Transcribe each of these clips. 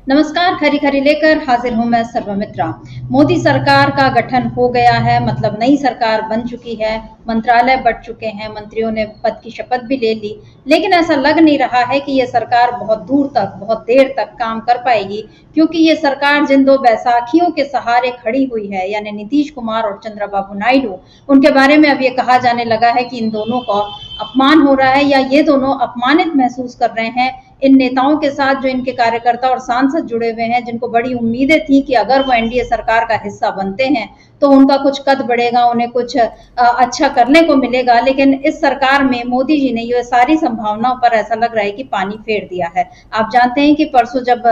नमस्कार, खरी खरी लेकर हाजिर हूं मैं सर्वमित्रा। मोदी सरकार का गठन हो गया है, मतलब नई सरकार बन चुकी है, मंत्रालय बढ़ चुके हैं, मंत्रियों ने पद की शपथ भी ले ली, लेकिन ऐसा लग नहीं रहा है कि ये सरकार बहुत दूर तक, बहुत देर तक काम कर पाएगी, क्योंकि ये सरकार जिन दो बैसाखियों के सहारे खड़ी हुई है, यानी नीतीश कुमार और चंद्रबाबू नायडू, उनके बारे में अब ये कहा जाने लगा है कि इन दोनों का अपमान हो रहा है या ये दोनों अपमानित महसूस कर रहे हैं इन नेताओं के साथ जो इनके कार्यकर्ता और सांसद जुड़े हुए हैं, जिनको बड़ी उम्मीदें थी कि अगर वो एनडीए सरकार का हिस्सा बनते हैं तो उनका कुछ कद बढ़ेगा, उन्हें कुछ अच्छा करने को मिलेगा। लेकिन इस सरकार में मोदी जी ने ये सारी संभावनाओं पर ऐसा लग रहा है कि पानी फेर दिया है। आप जानते हैं कि परसों जब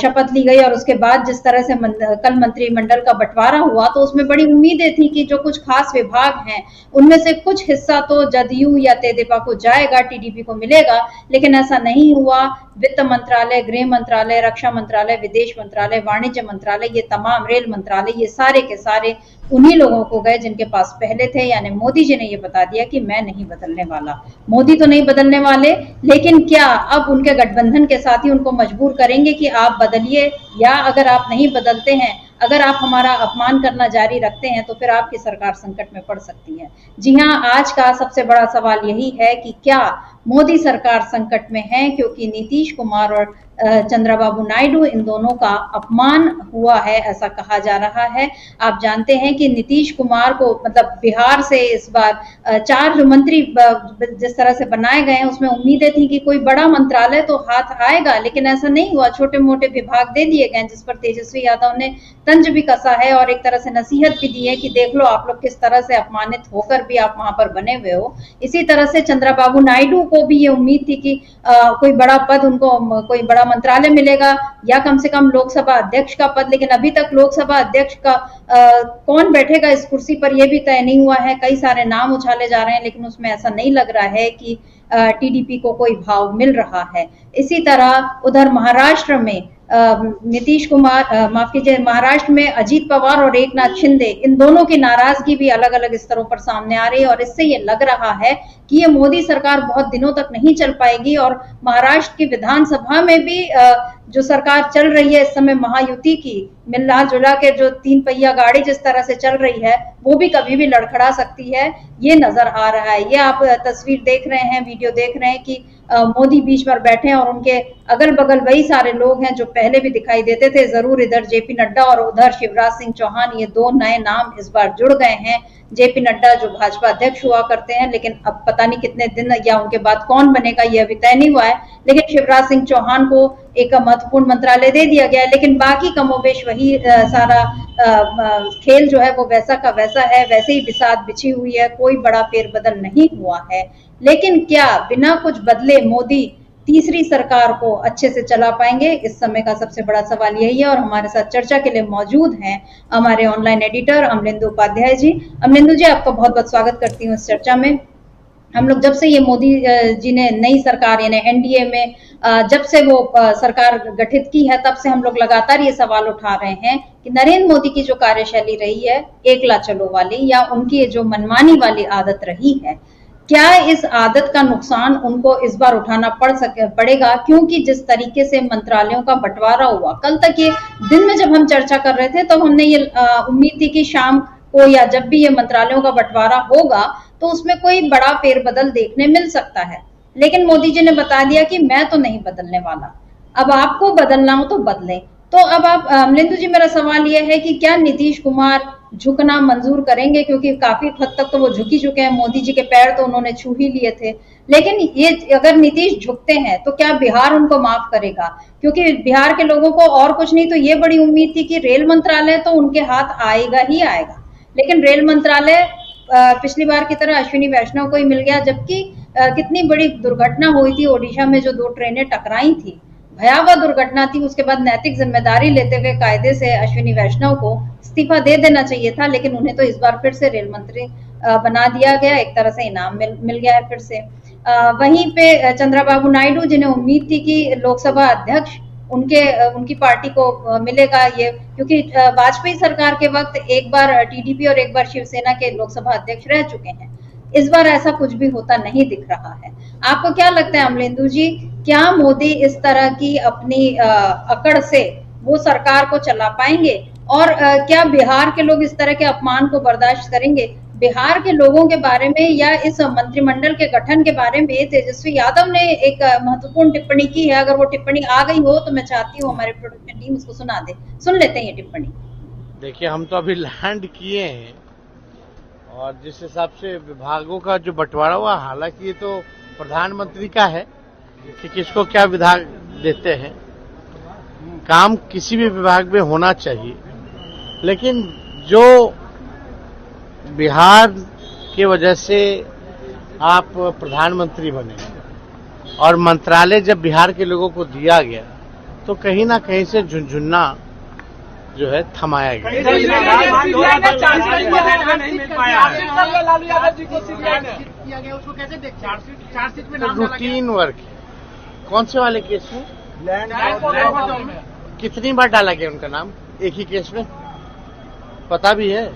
शपथ ली गई और उसके बाद जिस तरह से कल मंत्रिमंडल का बंटवारा हुआ, तो उसमें बड़ी उम्मीदें थी कि जो कुछ खास विभाग हैं उनमें से कुछ हिस्सा तो जदयू या तेदेपा को जाएगा, टीडीपी को मिलेगा, लेकिन ऐसा नहीं हुआ। वित्त मंत्रालय, गृह मंत्रालय, रक्षा मंत्रालय, विदेश मंत्रालय, वाणिज्य मंत्रालय, ये तमाम, रेल मंत्रालय, ये सारे के सारे उन्हीं लोगों को गए जिनके पास पहले थे। यानी मोदी जी ने ये बता दिया कि मैं नहीं बदलने वाला। मोदी तो नहीं बदलने वाले, लेकिन क्या अब उनके गठबंधन के साथी उनको मजबूर करेंगे कि आप बदलिए, या अगर आप नहीं बदलते हैं, अगर आप हमारा अपमान करना जारी रखते हैं तो फिर आपकी सरकार संकट में पड़ सकती है। जी हाँ, आज का सबसे बड़ा सवाल यही है कि क्या मोदी सरकार संकट में है, क्योंकि नीतीश कुमार और चंद्रबाबू नायडू, इन दोनों का अपमान हुआ है, ऐसा कहा जा रहा है। आप जानते हैं कि नीतीश कुमार को, मतलब बिहार से इस बार 4 जो मंत्री जिस तरह से बनाए गए हैं, उसमें उम्मीदें थी कि कोई बड़ा मंत्रालय तो हाथ आएगा, लेकिन ऐसा नहीं हुआ। छोटे मोटे विभाग दे दिए गए, जिस पर तेजस्वी यादव ने तंज भी कसा है और एक तरह से नसीहत भी दी है कि देख लो आप लोग किस तरह से अपमानित होकर भी आप वहां पर बने हुए हो। इसी तरह से चंद्रबाबू नायडू को भी ये उम्मीद थी कि कोई बड़ा पद उनको, कोई बड़ा मंत्रालय मिलेगा या कम से कम लोकसभा अध्यक्ष का पद, लेकिन अभी तक लोकसभा अध्यक्ष का कौन बैठेगा इस कुर्सी पर यह भी तय नहीं हुआ है। कई सारे नाम उछाले जा रहे हैं, लेकिन उसमें ऐसा नहीं लग रहा है कि टीडीपी को कोई भाव मिल रहा है। इसी तरह उधर महाराष्ट्र में नीतीश कुमार, माफ कीजिए, महाराष्ट्र में अजीत पवार और एकनाथ शिंदे, इन दोनों की नाराजगी भी अलग अलग स्तरों पर सामने आ रही है, और इससे ये लग रहा है कि ये मोदी सरकार बहुत दिनों तक नहीं चल पाएगी। और महाराष्ट्र की विधानसभा में भी जो सरकार चल रही है इस समय महायुति की, मिलना जुला के जो 3 पहिया गाड़ी जिस तरह से चल रही है, वो भी कभी भी लड़खड़ा सकती है, ये नजर आ रहा है। ये आप तस्वीर देख रहे हैं, वीडियो देख रहे हैं कि मोदी बीच पर बैठे हैं और उनके अगल बगल वही सारे लोग हैं जो पहले भी दिखाई देते थे। जरूर इधर जेपी नड्डा और उधर शिवराज सिंह चौहान, ये 2 नए नाम इस बार जुड़ गए हैं। जेपी नड्डा जो भाजपा अध्यक्ष हुआ करते हैं, लेकिन अब पता नहीं कितने दिन या उनके बाद कौन बनेगा ये अभी तय नहीं हुआ है। लेकिन शिवराज सिंह चौहान को एक महत्वपूर्ण मंत्रालय दे दिया गया है, लेकिन बाकी कमोबेश वही सारा खेल जो है वो वैसा का वैसा है, वैसे ही बिसात बिछी हुई है, कोई बड़ा फेरबदल नहीं हुआ है। लेकिन क्या बिना कुछ बदले मोदी तीसरी सरकार को अच्छे से चला पाएंगे? इस समय का सबसे बड़ा सवाल यही है। और हमारे साथ चर्चा के लिए मौजूद हैं हमारे ऑनलाइन एडिटर अमलेंदु उपाध्याय जी। अमलेंदु जी, आपका बहुत बहुत स्वागत करती हूँ इस चर्चा में। हम लोग जब से ये मोदी जी ने नई सरकार यानी एनडीए में जब से वो सरकार गठित की है, तब से हम लोग लगातार ये सवाल उठा रहे हैं कि नरेंद्र मोदी की जो कार्यशैली रही है, एकला चलो वाली, या उनकी जो मनमानी वाली आदत रही है, क्या इस आदत का नुकसान उनको इस बार उठाना पड़ेगा? क्योंकि जिस तरीके से मंत्रालयों का बंटवारा हुआ, कल तक ये दिन में जब हम चर्चा कर रहे थे तो हमने ये उम्मीद थी कि शाम को या जब भी ये मंत्रालयों का बंटवारा होगा तो उसमें कोई बड़ा फेरबदल देखने मिल सकता है। लेकिन मोदी जी ने बता दिया कि मैं तो नहीं बदलने वाला, अब आपको बदलना हो तो बदलें। तो अब आप अमलेंदु जी, मेरा सवाल यह है कि क्या नीतीश कुमार झुकना मंजूर करेंगे? क्योंकि काफी हद तक तो वो झुक ही चुके हैं, मोदी जी के पैर तो उन्होंने छू ही लिए थे। लेकिन ये अगर नीतीश झुकते हैं तो क्या बिहार उनको माफ करेगा? क्योंकि बिहार के लोगों को और कुछ नहीं तो ये बड़ी उम्मीद थी कि रेल मंत्रालय तो उनके हाथ आएगा ही आएगा, लेकिन रेल मंत्रालय पिछली बार की तरह अश्विनी वैष्णव को ही मिल गया। जबकि कितनी बड़ी दुर्घटना हुई थी ओडिशा में, जो 2 ट्रेनें टकराई थी, भयावह दुर्घटना थी। उसके बाद नैतिक जिम्मेदारी लेते हुए कायदे से अश्विनी वैष्णव को इस्तीफा दे देना चाहिए था, लेकिन उन्हें तो इस बार फिर से रेल मंत्री बना दिया गया, एक तरह से इनाम मिल गया है फिर से। वहीं पे चंद्रबाबू नायडू, जिन्हें उम्मीद थी कि लोकसभा अध्यक्ष उनकी पार्टी को मिलेगा, ये क्योंकि वाजपेयी सरकार के वक्त एक बार टीडीपी और एक बार शिवसेना के लोकसभा अध्यक्ष रह चुके हैं। इस बार ऐसा कुछ भी होता नहीं दिख रहा है। आपको क्या लगता है अमलेंदु जी क्या मोदी इस तरह की अपनी अकड़ से वो सरकार को चला पाएंगे? और क्या बिहार के लोग इस तरह के अपमान को बर्दाश्त करेंगे? बिहार के लोगों के बारे में या इस मंत्रिमंडल के गठन के बारे में तेजस्वी यादव ने एक महत्वपूर्ण टिप्पणी की है। अगर वो टिप्पणी आ गई हो तो मैं चाहती हूँ हमारे प्रोडक्शन टीम उसको सुना दे। सुन लेते हैं ये टिप्पणी। देखिए, हम तो अभी लैंड किए हैं और जिस हिसाब से विभागों का जो बंटवारा हुआ, हालांकि ये तो प्रधानमंत्री का है कि किसको क्या विभाग देते हैं। काम किसी भी विभाग में होना चाहिए, लेकिन जो बिहार की वजह से आप प्रधानमंत्री बने और मंत्रालय जब बिहार के लोगों को दिया गया तो कहीं ना कहीं से झुनझुना जो है थमाया गया। रूटीन वर्क है। कौन से वाले केस में? कितनी बार डाला गया उनका नाम एक ही केस में? पता भी है?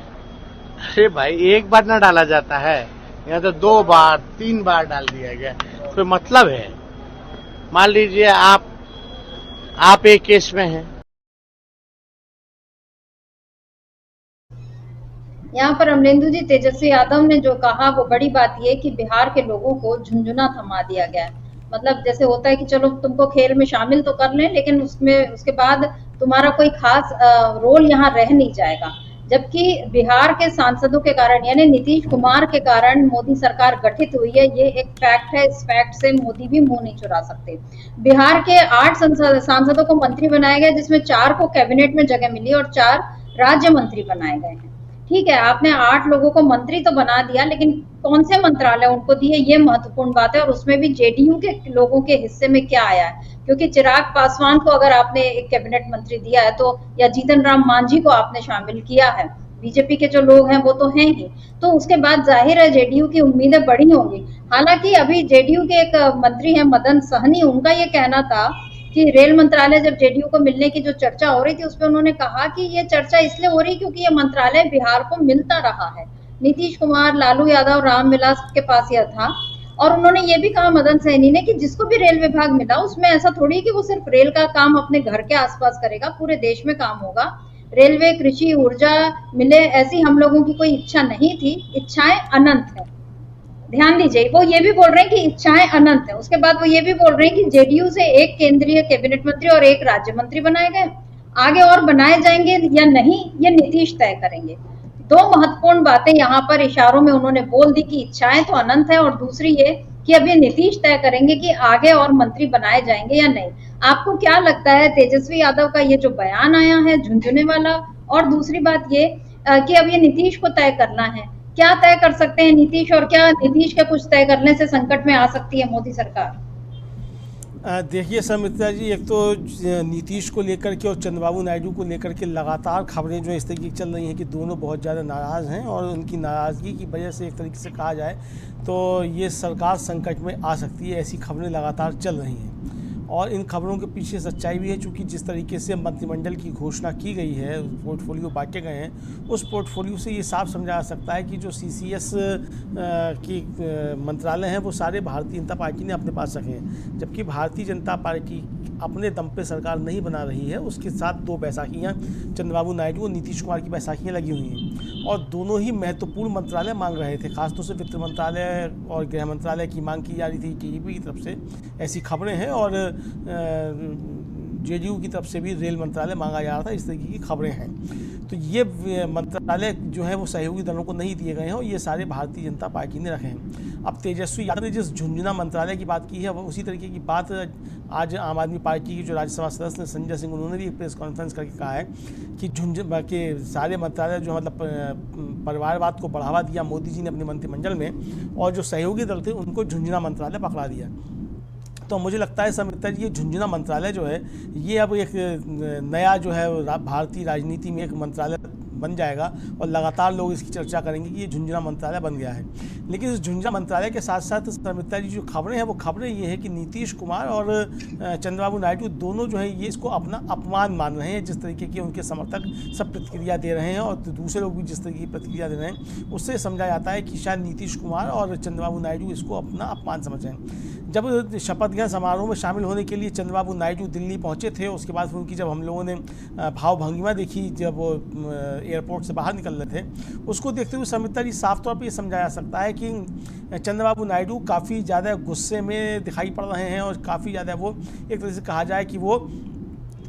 अरे भाई, एक बार ना डाला जाता है, यहाँ तो 2 बार 3 बार डाल दिया गया। कोई मतलब है? मान लीजिए आप एक केस में हैं। यहाँ पर अमलेंदु जी, तेजस्वी यादव ने जो कहा वो बड़ी बात ये कि बिहार के लोगों को झुंझुना थमा दिया गया है। मतलब जैसे होता है कि चलो तुमको खेल में शामिल तो कर लें, लेकिन उसमें उसके बाद तुम्हारा कोई खास रोल यहाँ रह नहीं जाएगा। जबकि बिहार के सांसदों के कारण यानी नीतीश कुमार के कारण मोदी सरकार गठित हुई है, ये एक फैक्ट है। इस फैक्ट से मोदी भी मुंह नहीं चुरा सकते। बिहार के 8 सांसदों को मंत्री बनाया गया, जिसमें 4 को कैबिनेट में जगह मिली और 4 राज्य मंत्री बनाए गए हैं। ठीक है, आपने 8 लोगों को मंत्री तो बना दिया, लेकिन कौन से मंत्रालय उनको दिए, ये महत्वपूर्ण बात है। और उसमें भी जेडीयू के लोगों के हिस्से में क्या आया है, क्योंकि चिराग पासवान को अगर आपने एक कैबिनेट मंत्री दिया है तो, या जीतन राम मांझी को आपने शामिल किया है, बीजेपी के जो लोग हैं वो तो हैं ही, तो उसके बाद जाहिर है जेडीयू की उम्मीदें बढ़ी होंगी। हालांकि अभी जेडीयू के एक मंत्री हैं मदन सहनी, उनका ये कहना था कि रेल मंत्रालय जब जेडीयू को मिलने की जो चर्चा हो रही थी, उसपे उन्होंने कहा कि ये चर्चा इसलिए हो रही क्योंकि ये मंत्रालय बिहार को मिलता रहा है। नीतीश कुमार, लालू यादव, रामविलास के पास यह था। और उन्होंने ये भी कहा मदन सहनी ने कि जिसको भी रेल विभाग मिला उसमें ऐसा थोड़ी कि वो सिर्फ रेल का काम अपने घर के आसपास करेगा, पूरे देश में काम होगा। रेलवे, कृषि, ऊर्जा मिले, ऐसी हम लोगों की कोई इच्छा नहीं थी। इच्छाएं अनंत है। ध्यान दीजिए, वो ये भी बोल रहे हैं कि इच्छाएं अनंत है। उसके बाद वो ये भी बोल रहे हैं कि जेडीयू से एक केंद्रीय कैबिनेट मंत्री और एक राज्य मंत्री बनाए गए, आगे और बनाए जाएंगे या नहीं ये नीतीश तय करेंगे। 2 महत्वपूर्ण बातें यहाँ पर इशारों में उन्होंने बोल दी कि इच्छाएं तो अनंत है, और दूसरी ये कि अब ये नीतीश तय करेंगे कि आगे और मंत्री बनाए जाएंगे या नहीं। आपको क्या लगता है तेजस्वी यादव का ये जो बयान आया है झुंझुने वाला, और दूसरी बात ये कि अब ये नीतीश को तय करना है, क्या तय कर सकते हैं नीतीश, और क्या नीतीश के कुछ तय करने से संकट में आ सकती है मोदी सरकार? देखिए समित्रा जी, एक तो नीतीश को लेकर के और चंद्रबाबू नायडू को लेकर के लगातार खबरें जो इस तरीके की चल रही हैं कि दोनों बहुत ज़्यादा नाराज़ हैं, और उनकी नाराज़गी की वजह से एक तरीके से कहा जाए तो ये सरकार संकट में आ सकती है, ऐसी खबरें लगातार चल रही हैं। और इन खबरों के पीछे सच्चाई भी है, चूँकि जिस तरीके से मंत्रिमंडल की घोषणा की गई है, पोर्टफोलियो बांटे गए हैं, उस पोर्टफोलियो से ये साफ समझा जा सकता है कि जो सीसीएस की मंत्रालय हैं वो सारे भारतीय जनता पार्टी ने अपने पास रखे हैं। जबकि भारतीय जनता पार्टी अपने दम पे सरकार नहीं बना रही है, उसके साथ 2 बैसाखियाँ चंद्रबाबू नायडू और नीतीश कुमार की बैसाखियाँ लगी हुई हैं, और दोनों ही महत्वपूर्ण मंत्रालय मांग रहे थे। खासतौर से वित्त मंत्रालय और गृह मंत्रालय की मांग की जा रही थी टीडीपी की तरफ से, ऐसी खबरें हैं। और जेडीयू की तरफ से भी रेल मंत्रालय मांगा जा रहा था, इस तरीके की खबरें हैं। तो ये मंत्रालय जो है वो सहयोगी दलों को नहीं दिए गए हैं, और ये सारे भारतीय जनता पार्टी ने रखे हैं। अब तेजस्वी यादव ने जिस झुंझुना मंत्रालय की बात की है, वो उसी तरीके की बात आज आम आदमी पार्टी की जो राज्यसभा सदस्य ने संजय सिंह, उन्होंने भी एक प्रेस कॉन्फ्रेंस करके कहा है कि के सारे मंत्रालय जो मतलब परिवारवाद को बढ़ावा दिया मोदी जी ने अपने मंत्रिमंडल में, और जो सहयोगी दल थे उनको झुंझुना मंत्रालय पकड़ा दिया। तो मुझे लगता है समिता जी, ये झुंझुना मंत्रालय जो है ये अब एक नया जो है भारतीय राजनीति में एक मंत्रालय बन जाएगा, और लगातार लोग इसकी चर्चा करेंगे कि ये झुंझुना मंत्रालय बन गया है। लेकिन इस झुंझुना मंत्रालय के साथ साथ समिता जी जो खबरें हैं, वो खबरें ये है कि नीतीश कुमार और चंद्रबाबू नायडू दोनों जो है ये इसको अपना अपमान मान रहे हैं। जिस तरीके की उनके समर्थक सब प्रतिक्रिया दे रहे हैं, और दूसरे लोग भी जिस तरीके की प्रतिक्रिया दे रहे हैं, उससे समझा जाता है कि शायद नीतीश कुमार और चंद्रबाबू नायडू इसको अपना अपमान समझ रहे हैं। जब शपथ ग्रहण समारोह में शामिल होने के लिए चंद्रबाबू नायडू दिल्ली पहुंचे थे, उसके बाद फिर उनकी जब हम लोगों ने भाव भंगिमा देखी जब वो एयरपोर्ट से बाहर निकल रहे थे, उसको देखते हुए समिता जी साफ तौर पर ये समझा जा सकता है कि चंद्रबाबू नायडू काफ़ी ज़्यादा गुस्से में दिखाई पड़ रहे हैं और काफ़ी ज़्यादा वो एक तरह से कहा जाए कि वो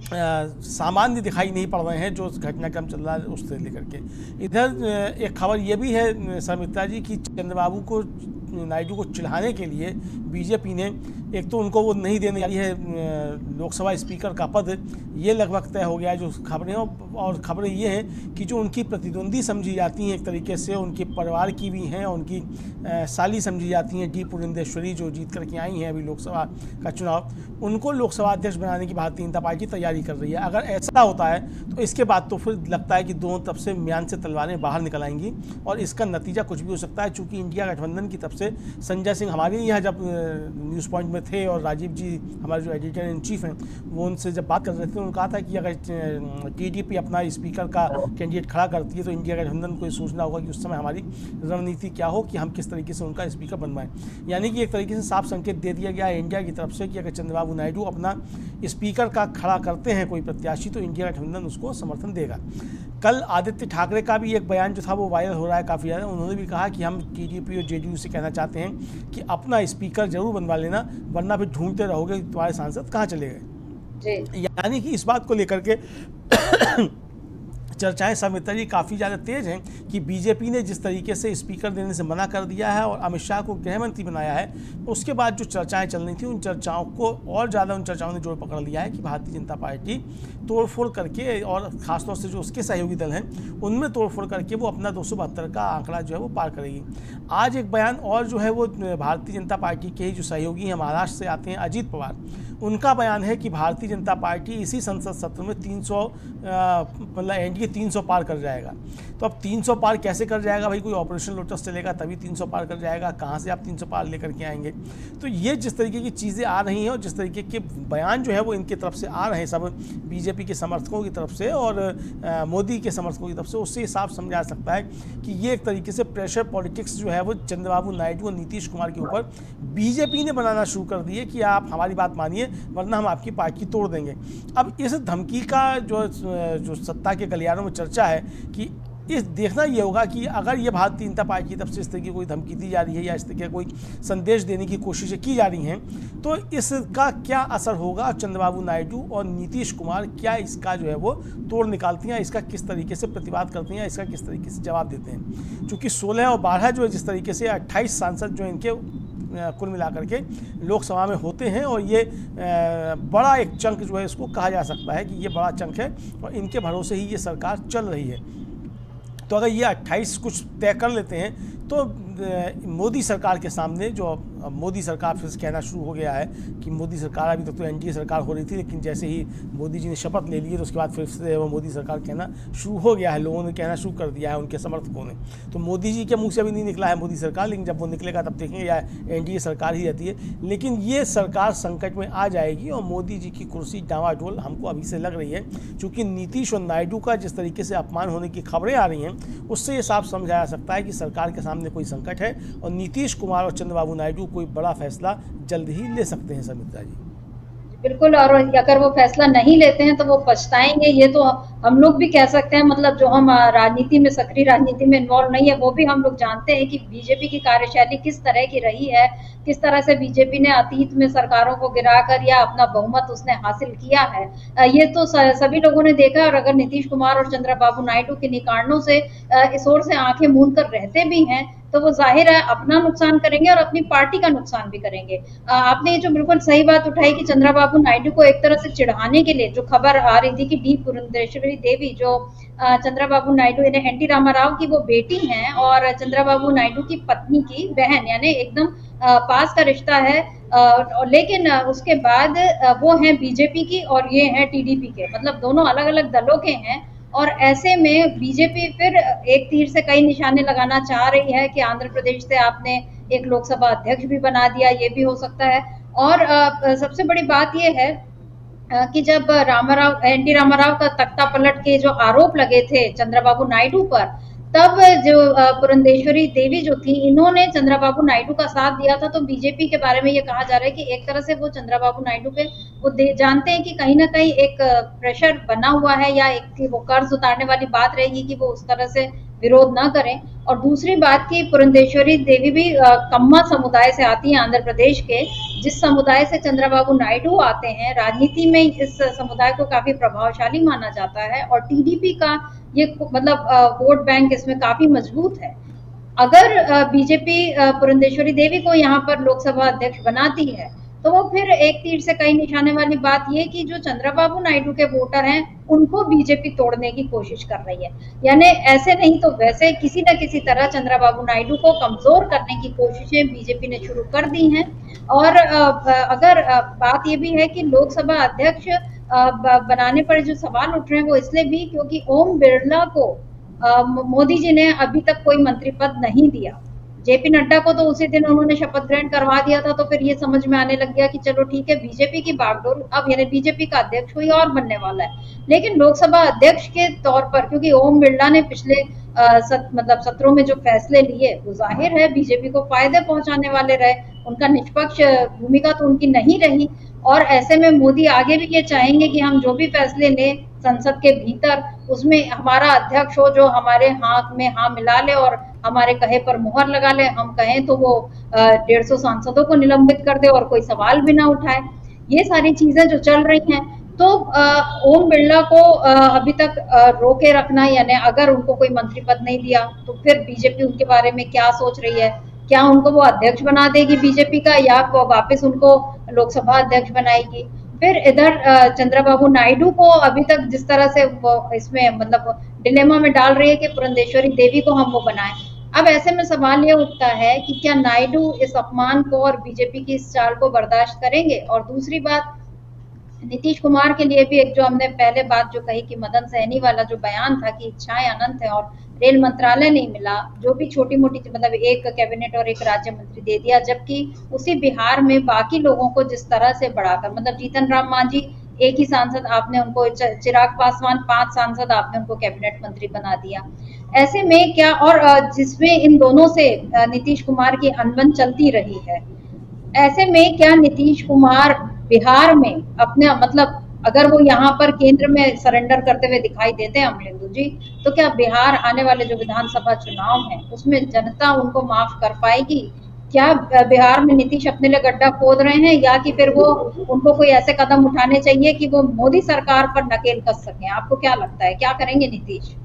सामान्य दिखाई नहीं पड़ रहे हैं जो घटनाक्रम चल रहा है उससे लेकर के। इधर एक खबर ये भी है समिता जी कि चंद्रबाबू को नायडू को चिढ़ाने के लिए बीजेपी ने एक तो उनको वो नहीं देने वाली है लोकसभा स्पीकर का पद, ये लगभग तय हो गया है जो खबरें, और खबरें ये हैं कि जो उनकी प्रतिद्वंदी समझी जाती हैं एक तरीके से, उनके परिवार की भी हैं, उनकी साली समझी जाती हैं डी पुरंदेश्वरी जो जीत करके आई हैं अभी लोकसभा का चुनाव, उनको लोकसभा अध्यक्ष बनाने की भारतीय जनता पार्टी तैयारी कर रही है। अगर ऐसा होता है तो इसके बाद तो फिर लगता है कि दोनों तरफ से म्यान से तलवारें बाहर निकल आएंगी और इसका नतीजा कुछ भी हो सकता है। चूँकि इंडिया गठबंधन की तरफ से संजय सिंह हमारे यहाँ जब न्यूज़ पॉइंट में थे और राजीव जी हमारे जो एडिटर इन चीफ हैं वो उनसे जब बात कर रहे थे उन्होंने कहा था कि अगर टीडीपी अपना स्पीकर का कैंडिडेट खड़ा करती है तो इंडिया गठबंधन को ये सोचना होगा कि उस समय हमारी रणनीति क्या हो कि हम किस तरीके से उनका स्पीकर बनवाएं। यानी कि एक तरीके से साफ संकेत दे दिया गया है इंडिया की तरफ से कि अगर चंद्रबाबू नायडू अपना स्पीकर का खड़ा करते हैं कोई प्रत्याशी तो इंडिया गठबंधन उसको समर्थन देगा। कल आदित्य ठाकरे का भी एक बयान जो था वो वायरल हो रहा है काफ़ी ज़्यादा। उन्होंने भी कहा कि हम टीडीपी और जेडीयू से कहना चाहते हैं कि अपना स्पीकर जरूर बनवा लेना, वरना फिर ढूंढते रहोगे तुम्हारे सांसद कहाँ चले गए। यानी कि इस बात को लेकर के चर्चाएं समिता जी काफ़ी ज़्यादा तेज़ हैं कि बीजेपी ने जिस तरीके से स्पीकर देने से मना कर दिया है और अमित शाह को गृह मंत्री बनाया है, उसके बाद जो चर्चाएं चल रही थी उन चर्चाओं को और ज़्यादा उन चर्चाओं ने जोर पकड़ लिया है कि भारतीय जनता पार्टी तोड़फोड़ करके और ख़ासतौर से जो उसके सहयोगी दल हैं उनमें तोड़फोड़ करके वो अपना 272 का आंकड़ा जो है वो पार करेगी। आज एक बयान और जो है वो भारतीय जनता पार्टी के ही जो सहयोगी हैं महाराष्ट्र से आते हैं अजीत पवार, उनका बयान है कि भारतीय जनता पार्टी इसी संसद सत्र में 300 मतलब एनडीए 300 पार कर जाएगा। तो अब 300 पार कैसे कर जाएगा भाई, कोई ऑपरेशन लोटस चलेगा तभी 300 पार कर जाएगा, कहाँ से आप 300 पार लेकर के आएंगे। तो ये जिस तरीके की चीज़ें आ रही हैं और जिस तरीके के बयान जो है वो इनकी तरफ से आ रहे हैं सब बीजेपी के समर्थकों की तरफ से और मोदी के समर्थकों की तरफ से, उससे साफ समझा सकता है कि ये एक तरीके से प्रेशर पॉलिटिक्स जो है वो चंद्रबाबू नायडू और नीतीश कुमार के ऊपर बीजेपी ने बनाना शुरू कर दी है कि आप हमारी बात मानिए वरना हम आपकी पार्टी तोड़ देंगे। अब इस धमकी का जो सत्ता के गलियारों में चर्चा है कि इस देखना ये होगा कि अगर ये भारतीय जनता पार्टी की तरफ से इस तरह की कोई धमकी दी जा रही है या इस तरह का कोई संदेश देने की कोशिशें की जा रही हैं तो इसका क्या असर होगा, चंद्रबाबू नायडू और नीतीश कुमार क्या इसका जो है वो तोड़ निकालती हैं, इसका किस तरीके से प्रतिवाद करती हैं, इसका किस तरीके से जवाब देते हैं। चूँकि 16 और 12 जो है जिस तरीके से 28 सांसद जो इनके कुल मिलाकर के लोकसभा में होते हैं और ये बड़ा एक चंक जो है इसको कहा जा सकता है कि ये बड़ा चंक है और इनके भरोसे ही ये सरकार चल रही है। तो अगर ये 28 कुछ तय कर लेते हैं तो मोदी सरकार के सामने जो मोदी सरकार फिर से कहना शुरू हो गया है कि मोदी सरकार, अभी तक तो एनडीए सरकार हो रही थी लेकिन जैसे ही मोदी जी ने शपथ ले ली तो उसके बाद फिर से वो मोदी सरकार कहना शुरू हो गया है, लोगों ने कहना शुरू कर दिया है उनके समर्थकों ने। तो मोदी जी के मुंह से अभी नहीं निकला है मोदी सरकार, लेकिन जब वो निकलेगा तब देखेंगे या एनडीए सरकार ही रहती है। लेकिन ये सरकार संकट में आ जाएगी और मोदी जी की कुर्सी डावाडोल हमको अभी से लग रही है, क्योंकि नीतीश और नायडू का जिस तरीके से अपमान होने की खबरें आ रही हैं उससे ये साफ समझाया जा सकता है कि सरकार के सामने कोई संकट है और नीतीश कुमार और चंद्रबाबू नायडू कोई बड़ा फैसला जल्द ही ले सकते हैं। समिता जी बिल्कुल, और अगर वो फैसला नहीं लेते हैं तो वो पछताएंगे, ये तो हम लोग भी कह सकते हैं। मतलब जो हम राजनीति में सक्रिय राजनीति में इन्वॉल्व नहीं है वो भी हम लोग जानते हैं कि बीजेपी की कार्यशैली किस तरह की रही है, किस तरह से बीजेपी ने अतीत में सरकारों को गिराकर या अपना बहुमत उसने हासिल किया है, ये तो सभी लोगों ने देखा। और अगर नीतीश कुमार और चंद्रबाबू नायडू के निकारणों से इस ओर से आंखें मूंद कर रहते भी हैं तो वो जाहिर है अपना नुकसान करेंगे और अपनी पार्टी का नुकसान भी करेंगे। आपने ये जो बिल्कुल सही बात उठाई कि चंद्रबाबू नायडू को एक तरह से चिढ़ाने के लिए जो खबर आ रही थी कि डी पुरंदेश्वरी देवी जो चंद्रबाबू नायडू यानी एनटी रामाराव की वो बेटी हैं और चंद्रबाबू नायडू की पत्नी की बहन, यानी एकदम पास का रिश्ता है, लेकिन उसके बाद वो हैं बीजेपी की और ये हैं टीडीपी के, मतलब दोनों अलग अलग दलों के हैं। और ऐसे में बीजेपी फिर एक तीर से कई निशाने लगाना चाह रही है कि आंध्र प्रदेश से आपने एक लोकसभा अध्यक्ष भी बना दिया, ये भी हो सकता है। और सबसे बड़ी बात ये है कि जब एनटी रामाराव का तख्ता पलट के जो आरोप लगे थे चंद्रबाबू नायडू पर, तब जो पुरंदेश्वरी देवी जो थी, इन्होंने चंद्रबाबू नायडू का साथ दिया था। तो बीजेपी के बारे में ये कहा जा रहा है कि एक तरह से वो चंद्रबाबू नायडू पे वो जानते हैं कि कहीं ना कहीं एक प्रेशर बना हुआ है, या एक वो कर्ज उतारने वाली बात रहेगी कि वो उस तरह से विरोध ना करें। और दूसरी बात की पुरंदेश्वरी देवी भी कम्मा समुदाय से आती है, आंध्र प्रदेश के, जिस समुदाय से चंद्रबाबू नायडू आते हैं। राजनीति में इस समुदाय को काफी प्रभावशाली माना जाता है, और टीडीपी का ये मतलब वोट बैंक इसमें काफी मजबूत है। अगर बीजेपी पुरंदेश्वरी देवी को यहाँ पर लोकसभा अध्यक्ष बनाती है, तो वो फिर एक तीर से कई निशाने वाली बात ये कि जो चंद्रबाबू नायडू के वोटर हैं, उनको बीजेपी तोड़ने की कोशिश कर रही है। यानी ऐसे नहीं तो वैसे किसी न किसी तरह चंद्रबाबू नायडू को कमजोर करने की कोशिशें बीजेपी ने शुरू कर दी हैं। और अगर बात ये भी है कि लोकसभा अध्यक्ष बनाने पर जो सवाल उठ रहे हैं, वो इसलिए भी क्योंकि ओम बिरला को मोदी जी ने अभी तक कोई मंत्री पद नहीं दिया। जेपी नड्डा को तो उसी दिन उन्होंने शपथ ग्रहण करवा दिया था। तो फिर ये समझ में आने लग गया कि चलो ठीक है, बीजेपी की बागडोर अब यानी बीजेपी का अध्यक्ष कोई और बनने वाला है। लेकिन लोकसभा अध्यक्ष के तौर पर, क्योंकि ओम बिरला ने पिछले मतलब सत्रों में जो फैसले लिए, वो जाहिर है बीजेपी को फायदे पहुंचाने वाले रहे। उनका निष्पक्ष भूमिका तो उनकी नहीं रही। और ऐसे में मोदी आगे भी ये चाहेंगे कि हम जो भी फैसले लें संसद के भीतर, उसमें हमारा अध्यक्ष हो जो हमारे हाथ में हाँ मिला ले और हमारे कहे पर मुहर लगा ले। हम कहें तो वो 150 सांसदों को निलंबित कर दे और कोई सवाल भी ना उठाए। ये सारी चीजें जो चल रही हैं, तो ओम बिरला को अभी तक रोके रखना, यानी अगर उनको कोई मंत्री पद नहीं दिया तो फिर बीजेपी उनके बारे में क्या सोच रही है। क्या उनको वो अध्यक्ष बना देगी बीजेपी का, या वापस उनको लोकसभा अध्यक्ष बनाएगी। फिर इधर चंद्रबाबू नायडू को अभी तक जिस तरह से वो इसमें मतलब डिलेमा में डाल रही है कि पुरंदेश्वरी देवी को हम वो बनाएं। अब ऐसे में सवाल ये उठता है कि क्या नायडू इस अपमान को और बीजेपी की इस चाल को बर्दाश्त करेंगे। और दूसरी बात, नीतीश कुमार के लिए भी एक जो हमने पहले बात जो कही कि मदन सहनी वाला जो बयान था कि इच्छाएं अनंत है और रेल मंत्रालय नहीं मिला, जो भी छोटी मोटी मतलब एक कैबिनेट और एक राज्य मंत्री दे दिया, जबकि उसी बिहार में बाकी लोगों को जिस तरह से बढ़ाकर मतलब जीतन राम मांझी एक ही सांसद आपने उनको, चिराग पासवान 5 सांसद आपने उनको कैबिनेट मंत्री बना दिया। ऐसे में क्या, और जिसमें इन दोनों से नीतीश कुमार की अनबन चलती रही है, ऐसे में क्या नीतीश कुमार बिहार में अपने मतलब अगर वो यहाँ पर केंद्र में सरेंडर करते हुए दिखाई देते हैं अमलेंदु जी, तो क्या बिहार आने वाले जो विधानसभा चुनाव हैं उसमें जनता उनको माफ कर पाएगी? क्या बिहार में नीतीश अपने लिए गड्ढा खोद रहे हैं, या कि फिर वो उनको कोई ऐसे कदम उठाने चाहिए कि वो मोदी सरकार पर नकेल कस सकें? आपको क्या लगता है, क्या करेंगे नीतीश?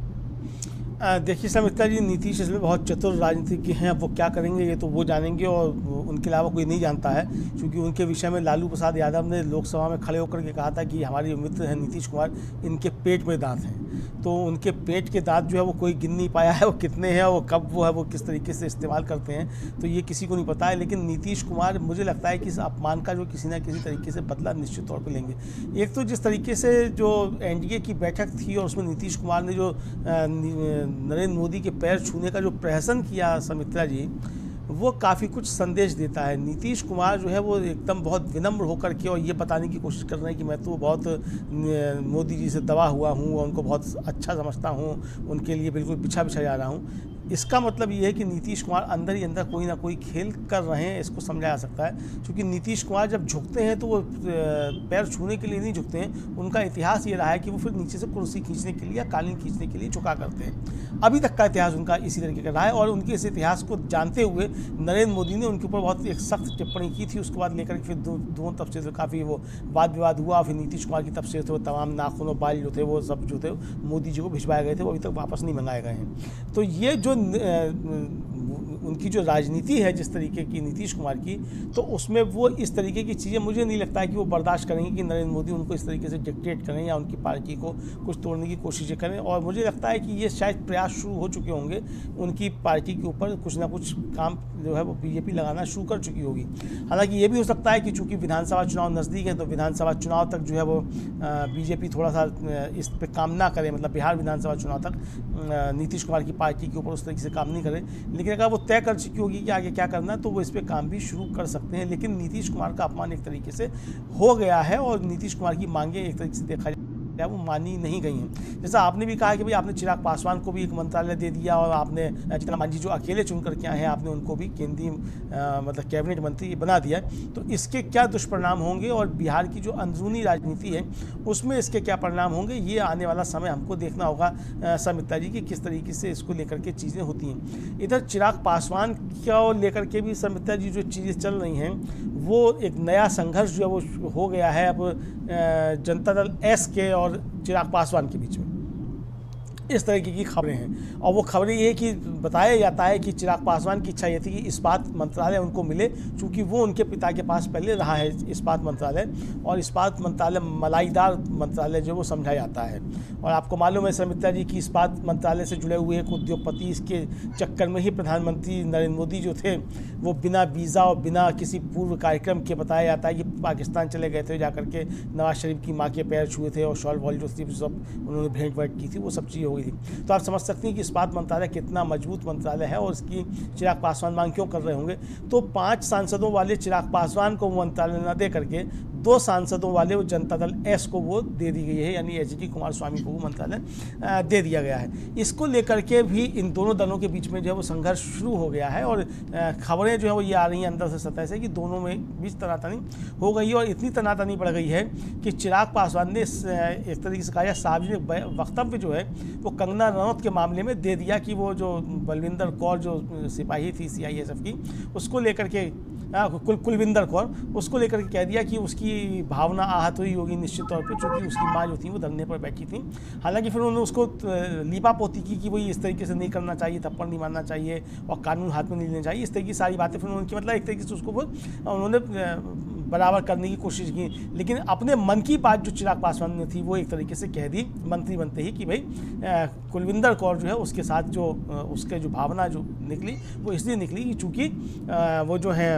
देखिए समिता जी, नीतीश इसमें बहुत चतुर राजनीतिज्ञ हैं। अब वो क्या करेंगे ये तो वो जानेंगे, और उनके अलावा कोई नहीं जानता है। क्योंकि उनके विषय में लालू प्रसाद यादव ने लोकसभा में खड़े होकर के कहा था कि हमारे मित्र हैं नीतीश कुमार, इनके पेट में दांत हैं। तो उनके पेट के दांत जो है वो कोई गिन नहीं पाया है, वो कितने हैं, वो कब वो है, वो किस तरीके से इस्तेमाल करते हैं, तो ये किसी को नहीं पता है। लेकिन नीतीश कुमार मुझे लगता है कि इस अपमान का जो किसी न किसी तरीके से बदला निश्चित तौर पर लेंगे। एक तो जिस तरीके से जो एनडीए की बैठक थी और उसमें नीतीश कुमार ने जो नरेंद्र मोदी के पैर छूने का जो प्रहसन किया सुमित्रा जी, वो काफ़ी कुछ संदेश देता है। नीतीश कुमार जो है वो एकदम बहुत विनम्र होकर के और ये बताने की कोशिश कर रहे हैं कि मैं तो बहुत मोदी जी से दबा हुआ हूँ और उनको बहुत अच्छा समझता हूँ, उनके लिए बिल्कुल पीछा जा रहा हूँ। इसका मतलब ये है कि नीतीश कुमार अंदर ही अंदर कोई ना कोई खेल कर रहे हैं, इसको समझा जा सकता है। क्योंकि नीतीश कुमार जब झुकते हैं तो वो पैर छूने के लिए नहीं झुकते हैं, उनका इतिहास ये रहा है कि वो फिर नीचे से कुर्सी खींचने के लिए या कालीन खींचने के लिए झुका करते हैं। अभी तक का इतिहास उनका इसी तरीके का रहा है। और उनके इस इतिहास को जानते हुए नरेंद्र मोदी ने उनके ऊपर बहुत एक सख्त टिप्पणी की थी। उसके बाद लेकर फिर दोनों तरफ से काफ़ी वो वाद विवाद हुआ। फिर नीतीश कुमार की तरफ से तो तमाम नाखून और बाल जो थे वो सब जो थे मोदी जी को भिजवाए गए थे, वो अभी तक वापस नहीं मंगाए गए हैं। तो ये जो उनकी जो राजनीति है जिस तरीके की नीतीश कुमार की, तो उसमें वो इस तरीके की चीज़ें मुझे नहीं लगता है कि वो बर्दाश्त करेंगे कि नरेंद्र मोदी उनको इस तरीके से डिक्टेट करें या उनकी पार्टी को कुछ तोड़ने की कोशिशें करें। और मुझे लगता है कि ये शायद प्रयास शुरू हो चुके होंगे उनकी पार्टी के ऊपर, कुछ ना कुछ काम जो है वो बीजेपी लगाना शुरू कर चुकी होगी। हालांकि ये भी हो सकता है कि चूंकि विधानसभा चुनाव नज़दीक है तो विधानसभा चुनाव तक जो है वो बीजेपी थोड़ा सा इस पर काम ना करे, मतलब बिहार विधानसभा चुनाव तक नीतीश कुमार की पार्टी के ऊपर उस तरीके से काम नहीं करे। लेकिन अगर वो तय कर चुकी होगी कि आगे क्या करना है तो वो इस पर काम भी शुरू कर सकते हैं। लेकिन नीतीश कुमार का अपमान एक तरीके से हो गया है और नीतीश कुमार की मांगे एक तरीके से देखा है वो मानी नहीं गई हैं। जैसा आपने भी कहा कि भाई आपने चिराग पासवान को भी एक मंत्रालय दे दिया और आपने जीतन मांझी जो अकेले चुन करके आए हैं आपने उनको भी केंद्रीय मतलब कैबिनेट मंत्री बना दिया है। तो इसके क्या दुष्परिणाम होंगे और बिहार की जो अंदरूनी राजनीति है उसमें इसके क्या परिणाम होंगे, ये आने वाला समय हमको देखना होगा समिता जी कि किस तरीके से इसको लेकर के चीज़ें होती हैं। इधर चिराग पासवान को लेकर के भी समिता जी जो चीज़ें चल रही हैं वो एक नया संघर्ष जो है वो हो गया है अब जनता दल एस के और चिराग पासवान के बीच में। इस तरीके की खबरें हैं और वो खबरें ये कि बताया जाता है कि चिराग पासवान की इच्छा ये थी कि इस्पात मंत्रालय उनको मिले, क्योंकि वो उनके पिता के पास पहले रहा है इस्पात मंत्रालय, और इस्पात मंत्रालय मलाईदार मंत्रालय जो वो समझा जाता है। और आपको मालूम है समिता जी की इस्पात मंत्रालय से जुड़े हुए एक उद्योगपति, इसके चक्कर में ही प्रधानमंत्री नरेंद्र मोदी जो थे वो बिना वीज़ा और बिना किसी पूर्व कार्यक्रम के बताया जाता है कि पाकिस्तान चले गए थे, जाकर के नवाज शरीफ की माँ के पैर छुए थे और शॉल वॉल जो थी सब उन्होंने भेंट वेंट की थी, वो सब चीज़ें हो गई थी। तो आप समझ सकते हैं कि इस्पात मंत्रालय कितना मजबूत मंत्रालय है और इसकी चिराग पासवान मांग क्यों कर रहे होंगे। तो 5 सांसदों वाले चिराग पासवान को वो मंत्रालय न दे करके 2 सांसदों वाले वो जनता दल एस को वो दे दी गई है, यानी एच डी कुमार स्वामी को वो मंत्रालय दे दिया गया है। इसको लेकर के भी इन दोनों दलों के बीच में जो है वो संघर्ष शुरू हो गया है और खबरें जो है वो ये आ रही हैं अंदर से सतह से कि दोनों में बीच तनातनी हो गई है और इतनी तनातनी बढ़ गई है कि चिराग पासवान ने एक तरीके से कहा सार्वजनिक वक्तव्य जो है वो कंगना रनौत के मामले में दे दिया कि वो जो बलविंदर कौर जो सिपाही थी CISF की उसको लेकर के कुलविंदर कौर उसको लेकर के कह दिया कि उसकी भावना आहत हुई होगी निश्चित तौर पे, क्योंकि उसकी माँ जो थी वो धरने पर बैठी थी। हालांकि फिर उन्होंने उसको लीपा पोती की कि वही इस तरीके से नहीं करना चाहिए, थप्पड़ नहीं मारना चाहिए और कानून हाथ में नहीं लेना चाहिए, इस तरह की सारी बातें फिर उनकी मतलब एक तरीके से उसको वो उन्होंने बराबर करने की कोशिश की। लेकिन अपने मन की बात जो चिराग पासवान ने थी वो एक तरीके से कह दी मंत्री बनते ही कि भाई कुलविंदर कौर जो है उसके साथ जो उसके जो भावना जो निकली वो इसलिए निकली कि चूँकि वो जो है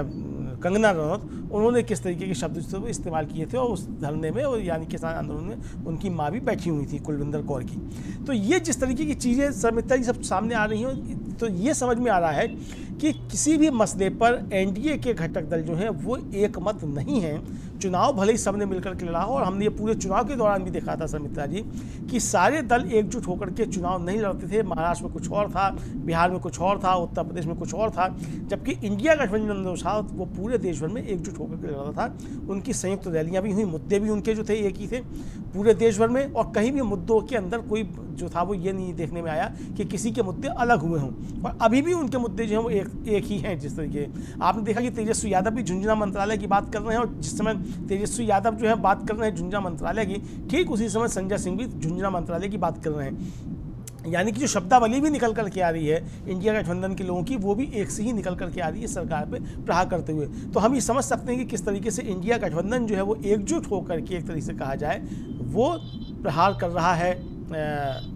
कंगना रनौत उन्होंने किस तरीके के शब्द वो इस्तेमाल किए थे और उस धरने में और यानी किसान आंदोलन में उनकी माँ भी बैठी हुई थी कुलविंदर कौर की। तो ये जिस तरीके की चीज़ें समिता जी सब सामने आ रही हैं तो ये समझ में आ रहा है कि किसी भी मसले पर NDA के घटक दल जो हैं वो एक मत नहीं हैं। चुनाव भले ही सबने मिलकर के लड़ा हो और हमने ये पूरे चुनाव के दौरान भी देखा था समिता जी कि सारे दल एकजुट होकर के चुनाव नहीं लड़ते थे। महाराष्ट्र में कुछ और था, बिहार में कुछ और था, उत्तर प्रदेश में कुछ और था, जबकि इंडिया गठबंधन जो था वो पूरे देश भर में एकजुट होकर के लड़ा था। उनकी संयुक्त रैलियाँ भी हुई, मुद्दे भी उनके जो थे एक ही थे पूरे देश भर में, और कहीं भी मुद्दों के अंदर कोई जो था वो ये नहीं देखने में आया कि किसी के मुद्दे अलग हुए हों। और अभी भी उनके मुद्दे जो हैं वो एक ही हैं। जिस तरीके आपने देखा कि तेजस्वी यादव भी झुंझुनू मंत्रालय की बात कर रहे हैं और जिस समय तेजस्वी यादव जो है बात कर रहे हैं झुंझुनू मंत्रालय की, ठीक उसी समय संजय सिंह भी झुंझुनू मंत्रालय की बात कर रहे हैं। यानी कि जो शब्दावली भी निकल कर के आ रही है इंडिया गठबंधन के लोगों की वो भी एक से ही निकल कर के आ रही है सरकार पे प्रहार करते हुए। तो हम ये समझ सकते हैं कि किस तरीके से इंडिया गठबंधन जो है वो एकजुट होकर के एक तरीके से कहा जाए वो प्रहार कर रहा है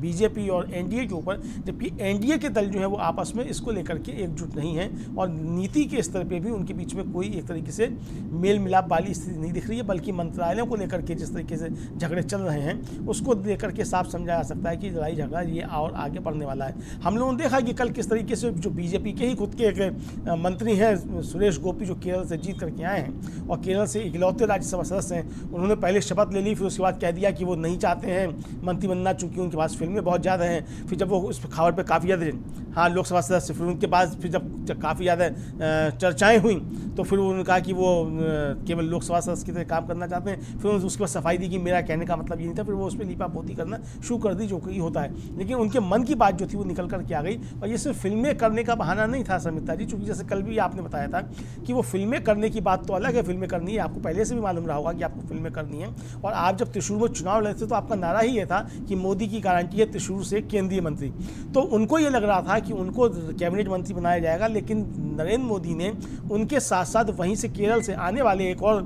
बीजेपी और NDA के ऊपर, जबकि NDA के दल जो है वो आपस में इसको लेकर के एकजुट नहीं हैं और नीति के स्तर पे भी उनके बीच में कोई एक तरीके से मेल मिलाप वाली स्थिति नहीं दिख रही है, बल्कि मंत्रालयों को लेकर के जिस तरीके से झगड़े चल रहे हैं उसको लेकर के साफ समझा जा सकता है कि लड़ाई झगड़ा ये और आगे बढ़ने वाला है। हम लोगों ने देखा कि कल किस तरीके से जो बीजेपी के ही खुद के एक मंत्री हैं सुरेश गोपी जो केरल से जीत करके आए हैं और केरल से इकलौते राज्यसभा सदस्य हैं, उन्होंने पहले शपथ ले ली, फिर उसके बाद कह दिया कि वो नहीं चाहते हैं मंत्री बनना चूँकि उनके पास फिल्में बहुत ज़्यादा हैं। फिर जब वो उस खबर पे काफ़ी ज़्यादा हाँ लोकसभा सदस्य, फिर उनके बाद फिर जब काफ़ी ज़्यादा चर्चाएं हुई तो फिर उन्होंने कहा कि वो केवल लोकसभा सदस्य की तरह काम करना चाहते हैं। फिर उसके बाद सफाई दी कि मेरा कहने का मतलब ये नहीं था, फिर वो उस पर लीपा पोती करना शुरू कर दी जो कि होता है। लेकिन उनके मन की बात जो थी वो निकल कर के आ गई और ये सिर्फ फिल्में करने का बहाना नहीं था समिता जी, चूँकि जैसे कल भी आपने बताया था कि वो फिल्में करने की बात तो अलग है, फिल्में करनी है, आपको पहले से भी मालूम रहा होगा कि आपको फिल्में करनी है। और आप जब त्रिशूर में चुनाव लड़ते तो आपका नारा ही ये था कि मोदी की गारंटी है त्रिशूर से केंद्रीय मंत्री। तो उनको ये लग रहा था कि उनको कैबिनेट मंत्री बनाया जाएगा, लेकिन नरेंद्र मोदी ने उनके साथ साथ वहीं से केरल से आने वाले एक और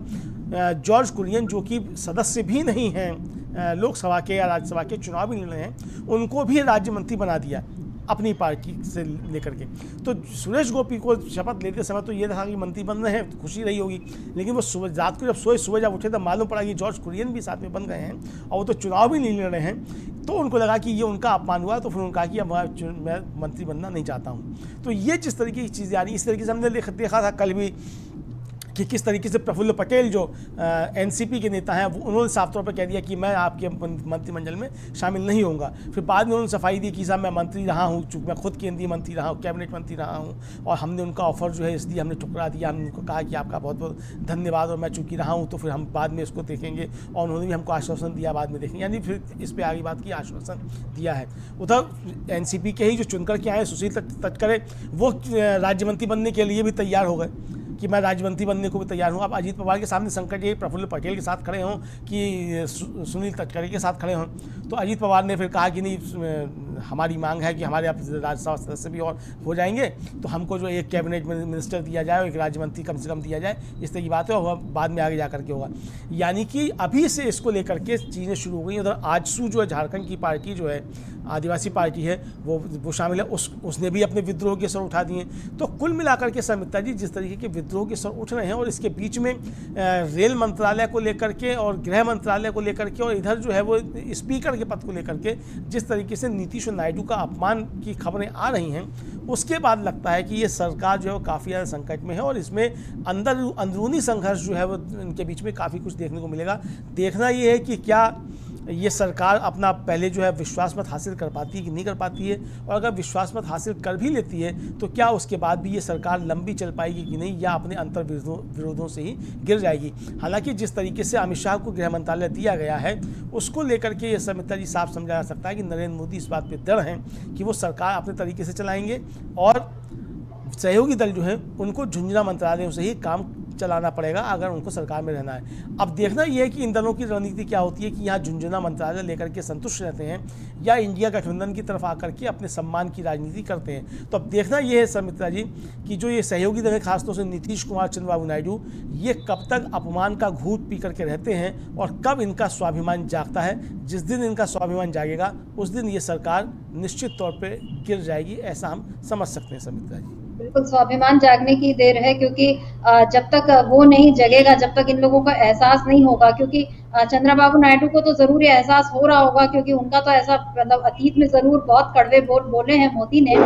जॉर्ज कुरियन जो कि सदस्य भी नहीं हैं लोकसभा के या राज्यसभा के, चुनाव भी नहीं लड़े हैं, उनको भी राज्य मंत्री बना दिया अपनी पार्टी से लेकर के। तो सुरेश गोपी को शपथ लेते समय तो ये था कि मंत्री बन रहे हैं, तो खुशी रही होगी, लेकिन वो सुबह रात को जब सुबह जब उठे तब मालूम पड़ा कि जॉर्ज कुरियन भी साथ में बन गए हैं और वो तो चुनाव भी नहीं लड़ रहे हैं। तो उनको लगा कि ये उनका अपमान हुआ, तो फिर उन्होंने कहा कि अब मैं मंत्री बनना नहीं चाहता हूँ। तो ये जिस तरीके की चीज़ें आ रही, इस तरीके से हमने देखा था कल भी कि किस तरीके से प्रफुल्ल पटेल जो एनसीपी के नेता हैं उन्होंने साफ तौर पर कह दिया कि मैं आपके मंत्रिमंडल में शामिल नहीं होऊंगा। फिर बाद में उन्होंने सफाई दी कि साहब मैं मंत्री रहा हूँ, चूँकि मैं खुद केंद्रीय मंत्री रहा हूँ, कैबिनेट मंत्री रहा हूँ, और हमने उनका ऑफर जो है इसलिए हमने ठुकरा दिया। हमने उनको कहा कि आपका बहुत बहुत धन्यवाद और मैं चूँकि रहा हूँ तो फिर हम बाद में इसको देखेंगे, और उन्होंने भी हमको आश्वासन दिया बाद में देखेंगे, यानी फिर इस पर आगे बात की आश्वासन दिया है। उधर एनसीपी के ही जो चुनकर के आए सुशील तटकरे, वो राज्य मंत्री बनने के लिए भी तैयार हो गए कि मैं राज्य मंत्री बनने को भी तैयार हूँ। अब अजीत पवार के सामने संकट ये प्रफुल्ल पटेल के साथ खड़े हों कि सुनील तटकरे के साथ खड़े हों, तो अजीत पवार ने फिर कहा कि नहीं, हमारी मांग है कि हमारे अब राज्यसभा सदस्य भी और हो जाएंगे तो हमको जो एक कैबिनेट मिनिस्टर दिया जाए और एक राज्य मंत्री कम से कम दिया जाए, इस तरह की बात है, और बाद में आगे जा करके होगा। यानी कि अभी से इसको लेकर के चीज़ें शुरू हो गई। उधर आजसू जो है झारखंड की पार्टी जो है, आदिवासी पार्टी है, वो शामिल है, उसने भी अपने विद्रोह के स्वर उठा दिए। तो कुल मिलाकर के समिता जी जिस तरीके के विद्रोह के स्वर उठ रहे हैं, और इसके बीच में रेल मंत्रालय को लेकर के और गृह मंत्रालय को लेकर के, और इधर जो है वो स्पीकर के पद को लेकर के जिस तरीके से नीतीश और नायडू का अपमान की खबरें आ रही हैं, उसके बाद लगता है कि ये सरकार जो है वो काफ़ी ज़्यादा संकट में है, और इसमें अंदरूनी संघर्ष जो है वो इनके बीच में काफ़ी कुछ देखने को मिलेगा। देखना ये है कि क्या ये सरकार अपना पहले जो है विश्वास मत हासिल कर पाती है कि नहीं कर पाती है, और अगर विश्वास मत हासिल कर भी लेती है तो क्या उसके बाद भी ये सरकार लंबी चल पाएगी कि नहीं, या अपने अंतर विरोधों से ही गिर जाएगी। हालांकि जिस तरीके से अमित शाह को गृह मंत्रालय दिया गया है, उसको लेकर के ये समिता जी साफ समझा जा सकता है कि नरेंद्र मोदी इस बात पर दृढ़ हैं कि वो सरकार अपने तरीके से चलाएंगे, और सहयोगी दल जो है उनको झुंझुनू मंत्रालयों से ही काम चलाना पड़ेगा अगर उनको सरकार में रहना है। अब देखना यह है कि इन दलों की रणनीति क्या होती है, कि यहाँ झुंझुनू मंत्रालय लेकर के संतुष्ट रहते हैं या इंडिया गठबंधन की तरफ आकर के अपने सम्मान की राजनीति करते हैं। तो अब देखना यह है समित्रा जी कि जो ये सहयोगी दल है, खासतौर से नीतीश कुमार, चंद्रबाबू नायडू, ये कब तक अपमान का घूंट पी करके रहते हैं और कब इनका स्वाभिमान जागता है। जिस दिन इनका स्वाभिमान जागेगा उस दिन ये सरकार निश्चित तौर पर गिर जाएगी, ऐसा हम समझ सकते हैं समित्रा जी। बिल्कुल स्वाभिमान जागने की देर है, क्योंकि जब तक वो नहीं जगेगा, जब तक इन लोगों का एहसास नहीं होगा, क्योंकि चंद्रबाबू नायडू को तो जरूर एहसास हो रहा होगा, क्योंकि उनका तो ऐसा मतलब अतीत में जरूर बहुत कड़वे बोले हैं मोदी ने,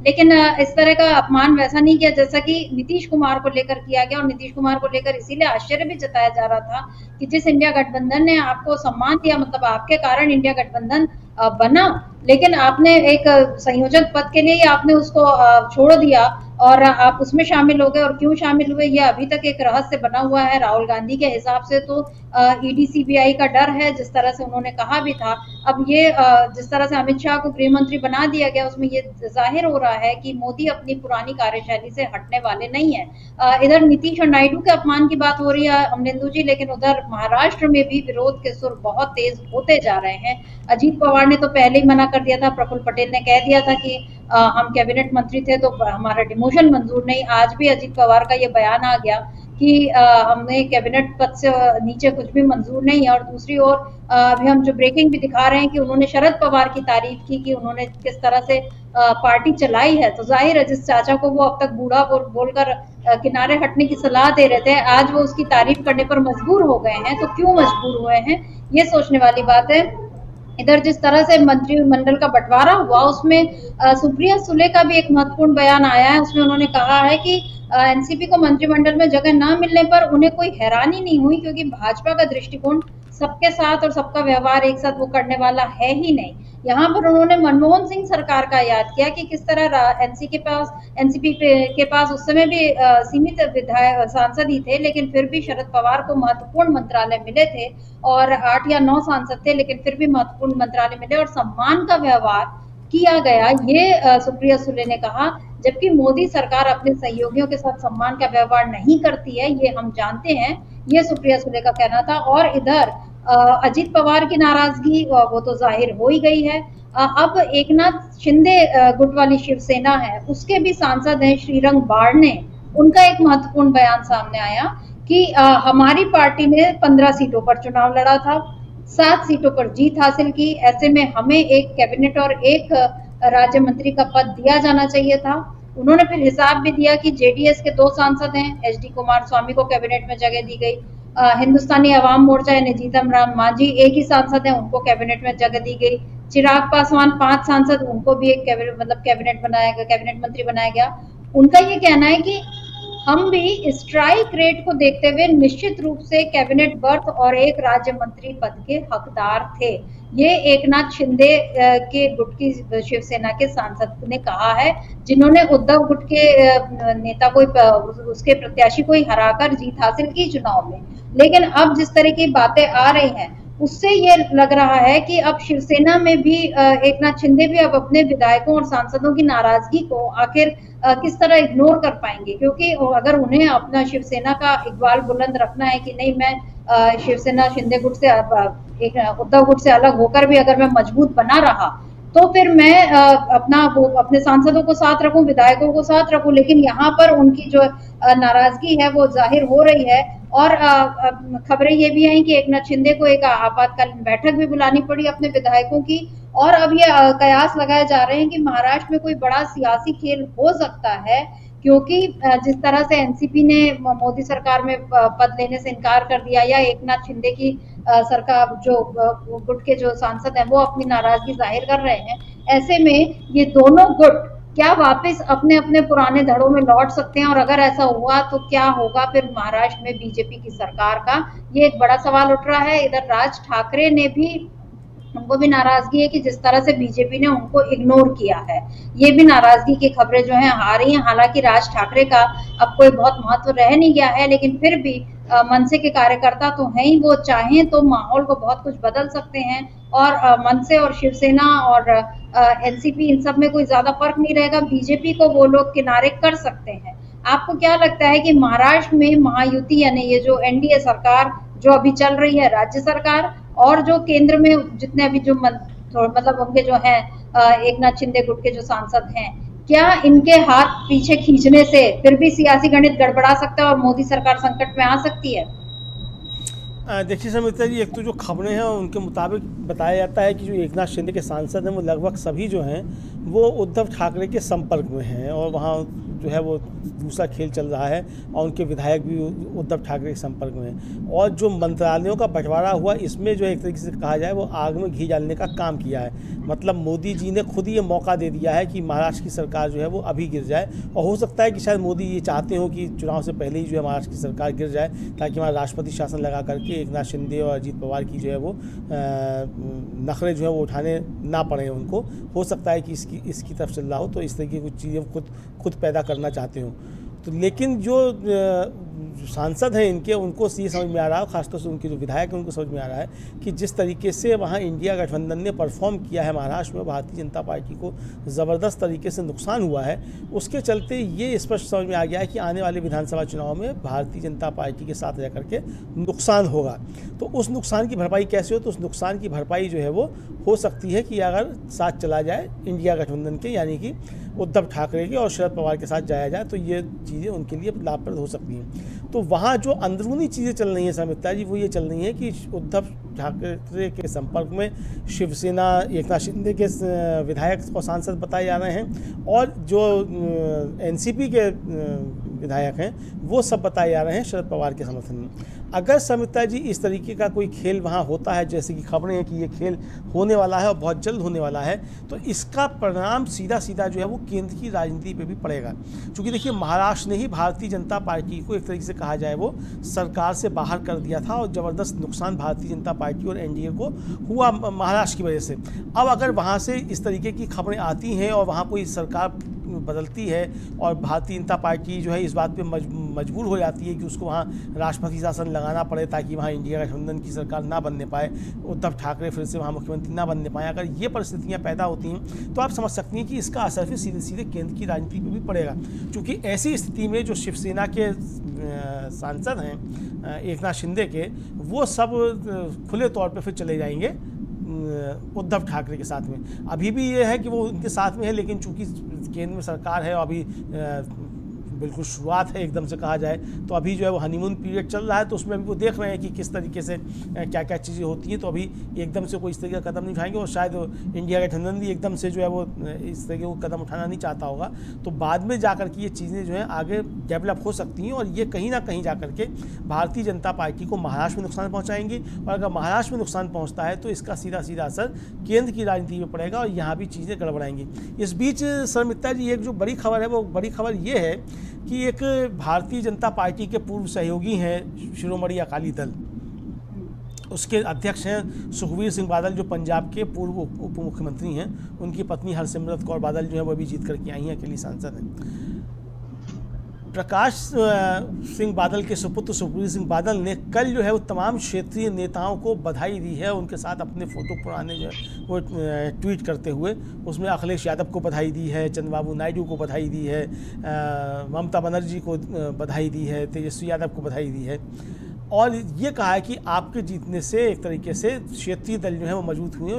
लेकिन इस तरह का अपमान वैसा नहीं किया जैसा कि नीतीश कुमार को लेकर किया गया। और नीतीश कुमार को लेकर इसीलिए आश्चर्य भी जताया जा रहा था कि जिस इंडिया गठबंधन ने आपको सम्मान दिया, मतलब आपके कारण इंडिया गठबंधन बना, लेकिन आपने एक संयोजक पद के लिए ही आपने उसको छोड़ दिया और आप उसमें शामिल हो गए। और क्यों शामिल हुए ये अभी तक एक रहस्य बना हुआ है। राहुल गांधी के हिसाब से तो ईडी सीबीआई का डर है, जिस तरह से उन्होंने कहा भी था। अब ये जिस तरह से अमित शाह को गृह मंत्री बना दिया गया, उसमें ये जाहिर हो रहा है कि मोदी अपनी पुरानी कार्यशैली से हटने वाले नहीं है। इधर नीतीश और नायडू के अपमान की बात हो रही है अमरिंदु जी, लेकिन उधर महाराष्ट्र में भी विरोध के सुर बहुत तेज होते जा रहे हैं। अजीत पवार ने तो पहले ही मना कर दिया था, प्रफुल्ल पटेल ने कह दिया था कि हम कैबिनेट मंत्री थे तो हमारा डिमोशन मंजूर नहीं। आज भी अजीत पवार का ये बयान आ गया कि हमें कैबिनेट पद से नीचे कुछ भी मंजूर नहीं है। और दूसरी ओर अभी हम जो ब्रेकिंग भी दिखा रहे हैं कि उन्होंने शरद पवार की तारीफ की कि उन्होंने किस तरह से पार्टी चलाई है। तो जाहिर है जिस चाचा को वो अब तक बूढ़ा बोलकर किनारे हटने की सलाह दे रहे थे, आज वो उसकी तारीफ करने पर मजबूर हो गए हैं। तो क्यों मजबूर हुए हैं, ये सोचने वाली बात है। इधर जिस तरह से मंत्रिमंडल का बंटवारा हुआ, उसमें सुप्रिया सुले का भी एक महत्वपूर्ण बयान आया है। उसमें उन्होंने कहा है कि एनसीपी को मंत्रिमंडल में जगह न मिलने पर उन्हें कोई हैरानी नहीं हुई, क्योंकि भाजपा का दृष्टिकोण सबके साथ और सबका व्यवहार एक साथ वो करने वाला है ही नहीं। यहाँ पर उन्होंने मनमोहन सिंह सरकार का याद किया कि किस तरह एनसीपी के पास उस समय भी सीमित विधायक सांसद ही थे, लेकिन फिर भी शरद पवार को महत्वपूर्ण मंत्रालय मिले थे और 8 या 9 सांसद थे, लेकिन फिर भी महत्वपूर्ण मंत्रालय मिले और सम्मान का व्यवहार किया गया, ये सुप्रिया सुले ने कहा। जबकि मोदी सरकार अपने सहयोगियों के साथ सम्मान का व्यवहार नहीं करती है, ये हम जानते हैं, ये सुप्रिया सुले का कहना था। और इधर अजीत पवार की नाराजगी वो तो जाहिर हो ही गई है। अब एकनाथ शिंदे गुट वाली शिवसेना है, उसके भी सांसद हैं श्रीरंग बारने, उनका एक महत्वपूर्ण बयान सामने आया कि हमारी पार्टी ने 15 सीटों पर चुनाव लड़ा था, 7 सीटों पर जीत हासिल की, ऐसे में हमें एक कैबिनेट और एक राज्य मंत्री का पद दिया जाना चाहिए था। उन्होंने फिर हिसाब भी दिया कि जेडीएस के 2 सांसद हैं, एचडी कुमारस्वामी को कैबिनेट में जगह दी गई, हिंदुस्तानी अवाम मोर्चा यानी जीतन राम मांझी एक ही सांसद हैं, उनको कैबिनेट में जगह दी गई, चिराग पासवान 5 सांसद, उनको भी एक कैबिनेट मंत्री बनाया गया। उनका ये कहना है कि हम भी स्ट्राइक रेट को देखते हुए निश्चित रूप से कैबिनेट बर्थ और एक राज्य मंत्री पद के हकदार थे। ये एकनाथ शिंदे के गुट की शिवसेना के सांसद ने कहा है, जिन्होंने उद्धव गुट के नेता को उसके प्रत्याशी को ही हराकर जीत हासिल की चुनाव में। लेकिन अब जिस तरह की बातें आ रही हैं, उससे ये लग रहा है कि अब शिवसेना में भी एकनाथ शिंदे भी अब अपने विधायकों और सांसदों की नाराजगी को आखिर किस तरह इग्नोर कर पाएंगे, क्योंकि अगर उन्हें अपना शिवसेना का इकबाल बुलंद रखना है कि नहीं, मैं शिवसेना शिंदे गुट से एक उद्धव गुट से अलग होकर भी अगर मैं मजबूत बना रहा तो फिर मैं अपने सांसदों को साथ रखूं, विधायकों को साथ रखूं। लेकिन यहाँ पर उनकी जो नाराजगी है वो जाहिर हो रही है। और खबरें ये भी आई कि एकनाथ शिंदे को एक आपातकालीन बैठक भी बुलानी पड़ी अपने विधायकों की। और अब ये कयास लगाए जा रहे हैं कि महाराष्ट्र में कोई बड़ा सियासी खेल हो सकता है, क्योंकि जिस तरह से एनसीपी ने मोदी सरकार में पद लेने से इनकार कर दिया, या एकनाथ शिंदे की सरकार जो गुट के जो सांसद हैं वो अपनी नाराजगी जाहिर कर रहे हैं, ऐसे में ये दोनों गुट क्या वापस अपने अपने पुराने धड़ों में लौट सकते हैं? और अगर ऐसा हुआ तो क्या होगा फिर महाराष्ट्र में बीजेपी की सरकार का, ये एक बड़ा सवाल उठ रहा है। इधर राज ठाकरे ने भी, उनको भी नाराजगी है कि जिस तरह से बीजेपी ने उनको इग्नोर किया है। ये भी नाराजगी की खबरें जो हैं आ रही हैं। हालांकि राज ठाकरे का अब कोई बहुत महत्व रह नहीं गया है, लेकिन फिर भी मनसे के कार्यकर्ता तो हैं ही, वो चाहें तो माहौल को बहुत कुछ बदल सकते हैं। और मनसे और शिवसेना और एनसीपी, इन सब में कोई ज्यादा फर्क नहीं रहेगा। बीजेपी को वो लोग किनारे कर सकते हैं। आपको क्या लगता है कि महाराष्ट्र में महायुति यानी ये जो एनडीए सरकार जो अभी चल रही है, राज्य सरकार, और जो केंद्र में जितने अभी जो मतलब उनके जो हैं एकनाथ शिंदे गुट के जो सांसद हैं, क्या इनके हाथ पीछे खींचने से फिर भी सियासी गणित गड़बड़ा सकता है और मोदी सरकार संकट में आ सकती है? देखिए समिता जी, एक तो जो खबरें हैं उनके मुताबिक बताया जाता है कि जो एकनाथ शिंदे के सांसद हैं वो लगभग सभी जो हैं वो उद्धव ठाकरे के संपर्क में हैं, और वहाँ जो है वो दूसरा खेल चल रहा है, और उनके विधायक भी उद्धव ठाकरे के संपर्क में हैं। और जो मंत्रालयों का बंटवारा हुआ, इसमें जो एक तरीके से कहा जाए वो आग में घी डालने का काम किया है। मतलब मोदी जी ने खुद ये मौका दे दिया है कि महाराष्ट्र की सरकार जो है वो अभी गिर जाए, और हो सकता है कि शायद मोदी ये चाहते हो कि चुनाव से पहले ही जो है महाराष्ट्र की सरकार गिर जाए, ताकि वहाँ राष्ट्रपति शासन लगा करके एकनाथ शिंदे और अजीत पवार की जो है वो नखरे जो है वो उठाने ना पड़े उनको। हो सकता है कि इसकी तरफ चल रहा हो, तो इस तरह की कुछ चीज़ें खुद पैदा करना चाहते हो। तो लेकिन जो सांसद हैं इनके, उनको ये समझ में आ रहा है, खासतौर से उनके जो विधायक हैं उनको समझ में आ रहा है कि जिस तरीके से वहाँ इंडिया गठबंधन ने परफॉर्म किया है महाराष्ट्र में, भारतीय जनता पार्टी को ज़बरदस्त तरीके से नुकसान हुआ है। उसके चलते ये स्पष्ट समझ में आ गया है कि आने वाले विधानसभा चुनाव में भारतीय जनता पार्टी के साथ रह करके नुकसान होगा। तो उस नुकसान की भरपाई कैसे हो? तो उस नुकसान की भरपाई जो है वो हो सकती है कि अगर साथ चला जाए इंडिया गठबंधन के, यानी कि उद्धव ठाकरे के और शरद पवार के साथ जाया जाए, तो ये चीज़ें उनके लिए लाभप्रद हो सकती हैं। तो वहाँ जो अंदरूनी चीज़ें चल रही हैं समिता जी, वो ये चल रही हैं कि उद्धव ठाकरे के संपर्क में शिवसेना एकनाथ शिंदे के विधायक और सांसद बताए जा रहे हैं, और जो एनसीपी के विधायक हैं वो सब बताए जा रहे हैं शरद पवार के समर्थन में। अगर समिता जी इस तरीके का कोई खेल वहाँ होता है, जैसे कि खबरें हैं कि ये खेल होने वाला है और बहुत जल्द होने वाला है, तो इसका परिणाम सीधा जो है वो केंद्र की राजनीति पे भी पड़ेगा। क्योंकि देखिए, महाराष्ट्र ने ही भारतीय जनता पार्टी को एक तरीके से कहा जाए वो सरकार से बाहर कर दिया था, और ज़बरदस्त नुकसान भारतीय जनता पार्टी और एनडीए को हुआ महाराष्ट्र की वजह से। अब अगर वहाँ से इस तरीके की खबरें आती हैं और वहाँ कोई सरकार बदलती है और भारतीय जनता पार्टी जो है इस बात पे मजबूर हो जाती है कि उसको वहाँ राष्ट्रपति शासन लगाना पड़े ताकि वहाँ इंडिया गठबंधन की सरकार ना बनने पाए, उद्धव ठाकरे फिर से वहाँ मुख्यमंत्री ना बनने पाए, अगर ये परिस्थितियाँ पैदा होती हैं तो आप समझ सकती हैं कि इसका असर फिर सीधे केंद्र की राजनीति पर भी पड़ेगा। क्योंकि ऐसी स्थिति में जो शिवसेना के सांसद हैं एकनाथ शिंदे के, वो सब खुले तौर पर फिर चले जाएंगे उद्धव ठाकरे के साथ में। अभी भी ये है कि वो उनके साथ में है, लेकिन चूंकि केंद्र में सरकार है और अभी बिल्कुल शुरुआत है एकदम से कहा जाए, तो अभी जो है वो हनीमून पीरियड चल रहा है, तो उसमें अभी वो देख रहे हैं कि किस तरीके से क्या क्या चीज़ें होती हैं। तो अभी एकदम से कोई इस तरीके का कदम नहीं उठाएंगे, और शायद इंडिया गठबंधन भी एकदम से जो है वो इस तरीके को कदम उठाना नहीं चाहता होगा। तो बाद में जाकर के ये चीज़ें जो है आगे डेवलप हो सकती हैं, और ये कहीं ना कहीं जाकर के भारतीय जनता पार्टी को महाराष्ट्र में नुकसान पहुँचाएंगी, और अगर महाराष्ट्र में नुकसान पहुँचता है तो इसका सीधा असर केंद्र की राजनीति में पड़ेगा, और यहाँ भी चीज़ें गड़बड़ाएंगी। इस बीच शर्मिष्ठा जी, एक जो बड़ी खबर है वो बड़ी खबर ये है कि एक भारतीय जनता पार्टी के पूर्व सहयोगी हैं शिरोमणि अकाली दल, उसके अध्यक्ष हैं सुखबीर सिंह बादल जो पंजाब के पूर्व उप मुख्यमंत्री हैं। उनकी पत्नी हरसिमरत कौर बादल जो है वो भी जीत करके आई हैं, अकेली सांसद हैं। प्रकाश सिंह बादल के सुपुत्र सुखबीर सिंह बादल ने कल जो है वो तमाम क्षेत्रीय नेताओं को बधाई दी है, उनके साथ अपने फ़ोटो पुराने जो है वो ट्वीट करते हुए। उसमें अखिलेश यादव को बधाई दी है, चंद्रबाबू नायडू को बधाई दी है, ममता बनर्जी को बधाई दी है, तेजस्वी यादव को बधाई दी है, और ये कहा है कि आपके जीतने से एक तरीके से क्षेत्रीय दल जो है वो मजबूत हुए,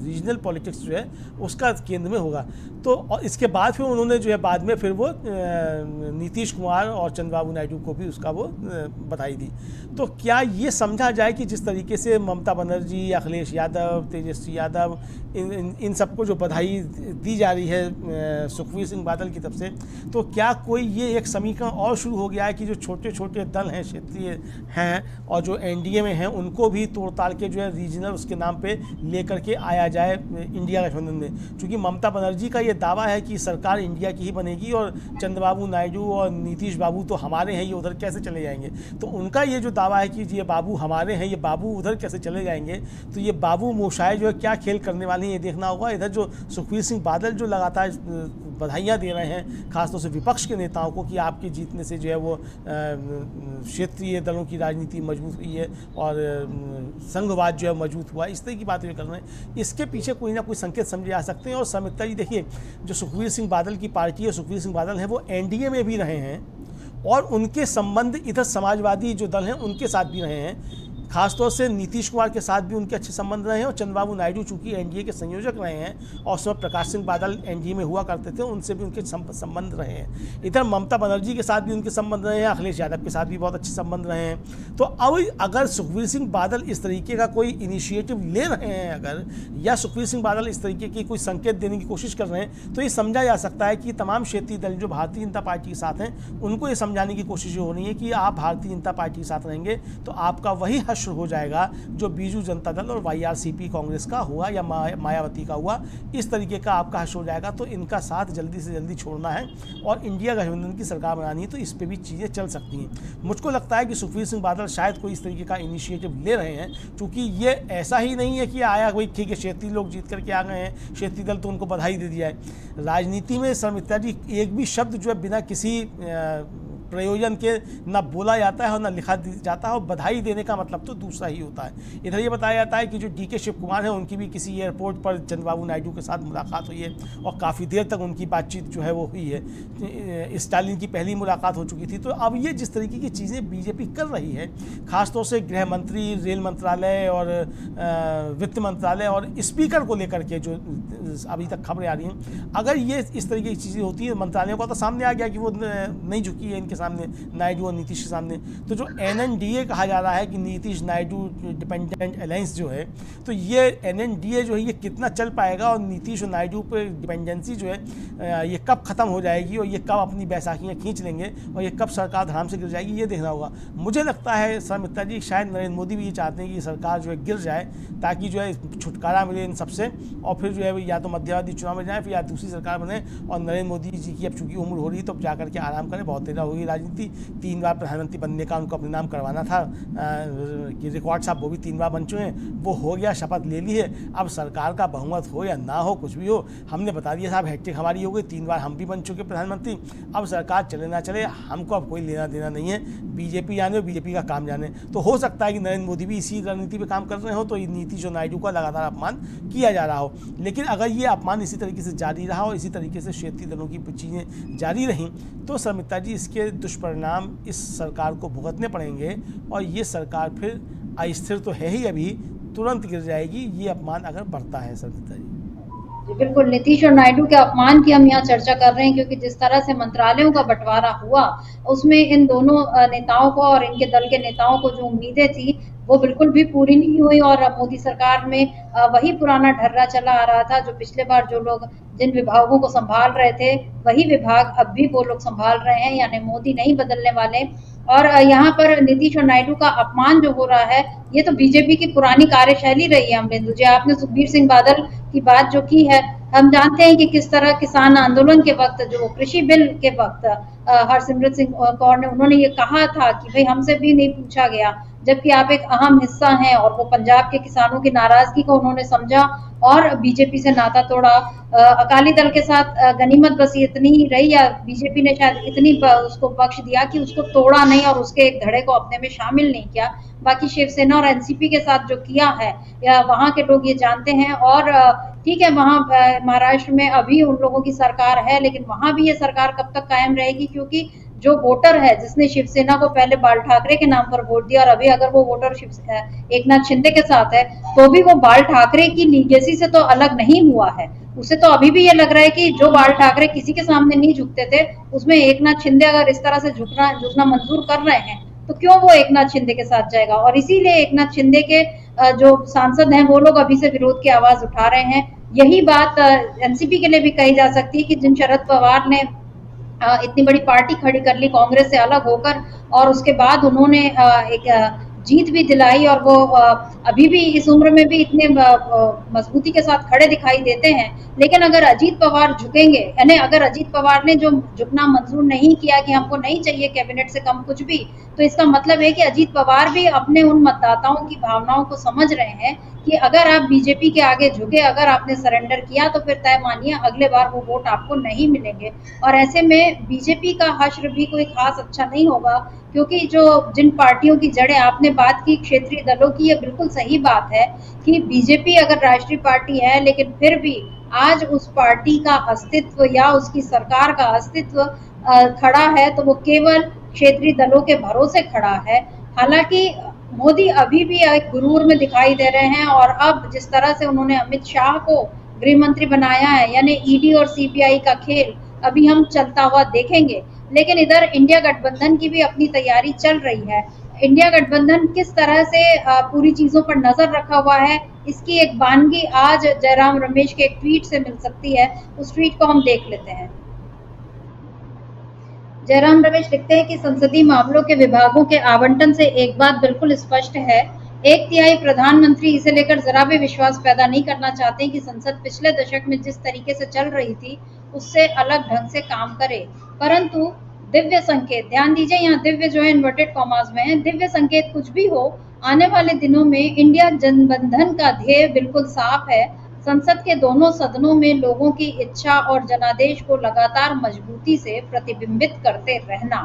रीजनल पॉलिटिक्स जो है उसका केंद्र में होगा। तो और इसके बाद फिर उन्होंने जो है बाद में फिर वो नीतीश कुमार और चंद्रबाबू नायडू को भी उसका वो बधाई दी। तो क्या ये समझा जाए कि जिस तरीके से ममता बनर्जी, अखिलेश यादव, तेजस्वी यादव, इन सबको जो बधाई दी जा रही है सुखबीर सिंह बादल की तरफ से, तो क्या कोई ये एक समीकरण और शुरू हो गया है कि जो छोटे छोटे दल हैं, क्षेत्रीय हैं और जो एनडीए में हैं, उनको भी तोड़ ताड़ के जो है रीजनल उसके नाम पे लेकर के आया जाए इंडिया गठबंधन में? क्योंकि ममता बनर्जी का ये दावा है कि सरकार इंडिया की ही बनेगी और चंद्रबाबू नायडू और नीतीश बाबू तो हमारे हैं, ये उधर कैसे चले जाएंगे? तो उनका ये जो दावा है कि ये बाबू हमारे हैं, ये बाबू उधर कैसे चले जाएंगे? तो ये बाबू मोशाए जो है क्या खेल करने वाले हैं, ये देखना होगा। इधर जो सुखबीर सिंह बादल जो लगातार बधाइयाँ दे रहे हैं खासतौर से विपक्ष के नेताओं को कि आपके जीतने से जो है वो क्षेत्रीय दलों की राजनीति मजबूत हुई है और संघवाद जो है मजबूत हुआ है, इस तरह की बातें कर रहे हैं। इसके पीछे कोई ना कोई संकेत समझे जा सकते हैं। और समिता जी देखिए, जो सुखबीर सिंह बादल की पार्टी है, सुखबीर सिंह बादल हैं, वो एनडीए में भी रहे हैं और उनके संबंध इधर समाजवादी जो दल हैं उनके साथ भी रहे हैं। खासतौर से नीतीश कुमार के साथ भी उनके अच्छे संबंध रहे हैं और चंद्रबाबू नायडू चूंकि एनडीए के संयोजक रहे हैं और उस समय प्रकाश सिंह बादल एनडीए में हुआ करते थे, उनसे भी उनके संबंध रहे हैं। इधर ममता बनर्जी के साथ भी उनके संबंध रहे हैं, अखिलेश यादव के साथ भी बहुत अच्छे संबंध रहे हैं। तो अब अगर सुखबीर सिंह बादल इस तरीके का कोई इनिशिएटिव ले रहे हैं अगर, या सुखबीर सिंह बादल इस तरीके की कोई संकेत देने की कोशिश कर रहे हैं, तो ये समझा जा सकता है कि तमाम क्षेत्रीय दल जो भारतीय जनता पार्टी के साथ हैं उनको ये समझाने की कोशिश हो रही है कि आप भारतीय जनता पार्टी के साथ रहेंगे तो आपका वही हश्र हो जाएगा जो बीजू जनता दल और वाईआरसीपी कांग्रेस का हुआ या मायावती का हुआ, इस तरीके का आपका हश्र हो जाएगा। तो इनका साथ जल्दी से जल्दी छोड़ना है और इंडिया गठबंधन की सरकार बनानी है, तो इस पे भी चीज़ें चल सकती हैं। मुझको लगता है कि सुखबीर सिंह बादल शायद कोई इस तरीके का इनिशिएटिव ले रहे हैं, क्योंकि ये ऐसा ही नहीं है कि आया कोई ठीक है क्षेत्रीय लोग जीत करके आ गए हैं, क्षेत्रीय दल तो उनको बधाई दे दिया है। राजनीति में शर्मिष्ठा जी एक भी शब्द जो है बिना किसी प्रयोजन के ना बोला जाता है और ना लिखा जाता है, और बधाई देने का मतलब तो दूसरा ही होता है। इधर ये बताया जाता है कि जो डीके शिव कुमार हैं उनकी भी किसी एयरपोर्ट पर चंद्रबाबू नायडू के साथ मुलाकात हुई है और काफ़ी देर तक उनकी बातचीत जो है वो हुई है। स्टालिन की पहली मुलाकात हो चुकी थी। तो अब ये जिस तरीके की चीज़ें बीजेपी कर रही है, खासतौर से गृह मंत्री, रेल मंत्रालय और वित्त मंत्रालय और स्पीकर को लेकर के जो अभी तक खबरें आ रही हैं, अगर ये इस तरीके की चीज़ें होती हैं, मंत्रालयों का तो सामने आ गया कि वो नहीं झुकी है इनके सामने, नायडू और नीतीश के सामने। तो जो एनएनडीए कहा जा रहा है कि नीतीश नायडू डिपेंडेंट अलायंस जो है, तो ये एनएनडीए जो है ये कितना चल पाएगा और नीतीश और नायडू पर डिपेंडेंसी जो है ये कब खत्म हो जाएगी और ये कब अपनी बैसाखियाँ खींच लेंगे और ये कब सरकार धराम से गिर जाएगी, ये देखना होगा। मुझे लगता है शर्मिष्ठा जी शायद नरेंद्र मोदी भी ये चाहते हैं कि सरकार जो है गिर जाए ताकि जो है छुटकारा मिले इन सबसे, और फिर जो है या तो मध्यवादी चुनाव में जाए फिर या दूसरी सरकार बने और नरेंद्र मोदी जी की अब चूंकि उम्र हो रही है तो अब जाकर के आराम करें। बहुत तेज होगी राजनीति, 3 बार प्रधानमंत्री बनने का उनको अपने नाम करवाना था कि रिकॉर्ड साहब वो भी 3 बार बन चुके हैं, वो हो गया, शपथ ले ली है। अब सरकार का बहुमत हो या ना हो, कुछ भी हो, हमने बता दिया साहब हैट्रिक हमारी हो गई, 3 बार हम भी बन चुके प्रधानमंत्री। अब सरकार चले ना चले हमको अब कोई लेना देना नहीं है, बीजेपी जाने, बीजेपी का काम जाने। तो हो सकता है कि नरेंद्र मोदी भी इसी रणनीति पे काम कर रहे हो, तो नीतीश और नायडू का लगातार अपमान किया जा रहा हो। लेकिन अगर ये अपमान इसी तरीके से जारी रहा और इसी तरीके से क्षेत्रीय दलों की चीज़ें जारी रहीं, तो शर्मिष्ठा जी इसके दुष्परिणाम इस सरकार को भुगतने पड़ेंगे और ये सरकार फिर अस्थिर तो है ही, अभी तुरंत गिर जाएगी ये अपमान अगर बढ़ता है। शर्मिष्ठा जी बिल्कुल, नीतीश और नायडू के अपमान की हम यहाँ चर्चा कर रहे हैं क्योंकि जिस तरह से मंत्रालयों का बंटवारा हुआ उसमें इन दोनों नेताओं को और इनके दल के नेताओं को जो उम्मीदें थी वो बिल्कुल भी पूरी नहीं हुई और मोदी सरकार में वही पुराना ढर्रा चला आ रहा था। जो पिछले बार जो लोग जिन विभागों को संभाल रहे थे वही विभाग अब भी वो लोग संभाल रहे हैं, यानी मोदी नहीं बदलने वाले। और यहाँ पर नीतीश और नायडू का अपमान जो हो रहा है ये तो बीजेपी की पुरानी कार्यशैली रही है। अमरेंद्र जी, आपने सुखबीर सिंह बादल की बात जो की है हम जानते हैं कि किस तरह किसान आंदोलन के वक्त, जो कृषि बिल के वक्त हरसिमरत सिंह कौर ने उन्होंने ये कहा था कि भाई हमसे भी नहीं पूछा गया, जबकि आप एक अहम हिस्सा हैं, और वो पंजाब के किसानों की नाराजगी को उन्होंने समझा और बीजेपी से नाता तोड़ा। अकाली दल के साथ गनीमत बस इतनी ही रही, या बीजेपी ने शायद इतनी उसको बख्श दिया कि उसको तोड़ा नहीं और उसके एक धड़े को अपने में शामिल नहीं किया। बाकी शिवसेना और एनसीपी के साथ जो किया है, या वहां के लोग ये जानते हैं। और ठीक है, वहां महाराष्ट्र में अभी उन लोगों की सरकार है, लेकिन वहां भी ये सरकार कब तक कायम रहेगी, क्योंकि जो वोटर है जिसने शिवसेना को पहले बाल ठाकरे के नाम पर वोट दिया, और अभी अगर वो वोटर एकनाथ शिंदे के साथ है, तो भी वो बाल ठाकरे की लीगेसी से तो अलग नहीं हुआ है। उसे तो अभी भी ये लग रहा है कि जो बाल ठाकरे किसी के सामने नहीं झुकते थे, उसमें एकनाथ शिंदे अगर इस तरह से झुकना मंजूर कर रहे हैं, तो क्यों वो एकनाथ शिंदे के साथ जाएगा। और इसीलिए एकनाथ शिंदे के जो सांसद हैं वो लोग अभी से विरोध की आवाज उठा रहे हैं। यही बात एनसीपी के लिए भी कही जा सकती है कि जिन शरद पवार ने इतनी बड़ी पार्टी खड़ी कर ली कांग्रेस से अलग होकर, और उसके बाद उन्होंने एक जीत भी दिलाई, और वो अभी भी इस उम्र में भी इतने मजबूती के साथ खड़े दिखाई देते हैं। लेकिन अगर अजीत पवार झुकेंगे, यानी अगर अजीत पवार ने जो झुकना मंजूर नहीं किया कि हमको नहीं चाहिए कैबिनेट से कम कुछ भी, तो इसका मतलब है कि अजीत पवार भी अपने उन मतदाताओं की भावनाओं को समझ रहे हैं कि अगर आप बीजेपी के आगे झुके, अगर आपने सरेंडर किया, तो फिर तय मानिए अगले बार वो वोट आपको नहीं मिलेंगे। और ऐसे में बीजेपी का हश्र भी कोई खास अच्छा नहीं होगा, क्योंकि जो जिन पार्टियों की जड़ें आपने बात की क्षेत्रीय दलों की, ये बिल्कुल सही बात है कि बीजेपी अगर राष्ट्रीय पार्टी है, लेकिन फिर भी आज उस पार्टी का अस्तित्व या उसकी सरकार का अस्तित्व खड़ा है, तो वो केवल क्षेत्रीय दलों के भरोसे खड़ा है। हालांकि मोदी अभी भी एक गुरूर में दिखाई दे रहे हैं, और अब जिस तरह से उन्होंने अमित शाह को गृह मंत्री बनाया है, यानी ईडी और सीबीआई का खेल अभी हम चलता हुआ देखेंगे। लेकिन इधर इंडिया गठबंधन की भी अपनी तैयारी चल रही है। इंडिया गठबंधन किस तरह से पूरी चीजों पर नजर रखा हुआ है, इसकी एक वानगी आज जयराम रमेश के एक ट्वीट से मिल सकती है। उस ट्वीट को हम देख लेते हैं। जयराम रमेश लिखते हैं कि संसदीय मामलों के विभागों के आवंटन से एक बात बिल्कुल स्पष्ट है, 1/3 प्रधानमंत्री इसे लेकर जरा भी विश्वास पैदा नहीं करना चाहते कि संसद पिछले दशक में जिस तरीके से चल रही थी उससे अलग ढंग से काम करे। परंतु दिव्य संकेत, ध्यान दीजिए यहाँ दिव्य जो है इन्वर्टेड कॉमास में है, दिव्य संकेत कुछ भी हो, आने वाले दिनों में इंडिया जनबंधन का ध्येय बिल्कुल साफ है। संसद के दोनों सदनों में लोगों की इच्छा और जनादेश को लगातार मजबूती से प्रतिबिंबित करते रहना।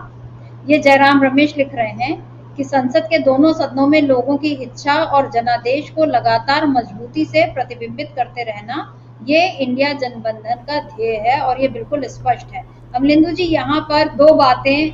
ये जयराम रमेश लिख रहे हैं कि संसद के दोनों सदनों में लोगों की इच्छा और जनादेश को लगातार मजबूती से प्रतिबिंबित करते रहना, ये इंडिया जनबंधन का ध्येय है, और ये बिल्कुल स्पष्ट है। अमलिंदु जी, यहाँ पर दो बातें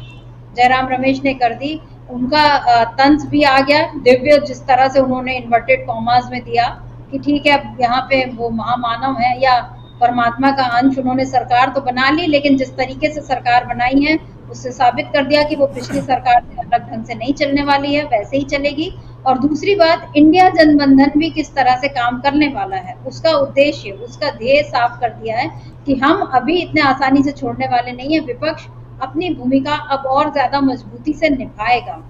जयराम रमेश ने कर दी, उनका तंज भी आ गया। दिव्य जिस तरह से उन्होंने इन्वर्टेड कॉमास में दिया कि ठीक है, यहाँ पे वो महामानव है या परमात्मा का अंश, उन्होंने सरकार तो बना ली, लेकिन जिस तरीके से सरकार बनाई है उससे साबित कर दिया कि वो पिछली सरकार से अलग ढंग से नहीं चलने वाली है, वैसे ही चलेगी। और दूसरी बात, इंडिया जनबंधन भी किस तरह से काम करने वाला है, उसका उद्देश्य, उसका ध्येय साफ कर दिया है कि हम अभी इतने आसानी से छोड़ने वाले नहीं है। विपक्ष अपनी भूमिका अब और ज्यादा मजबूती से निभाएगा।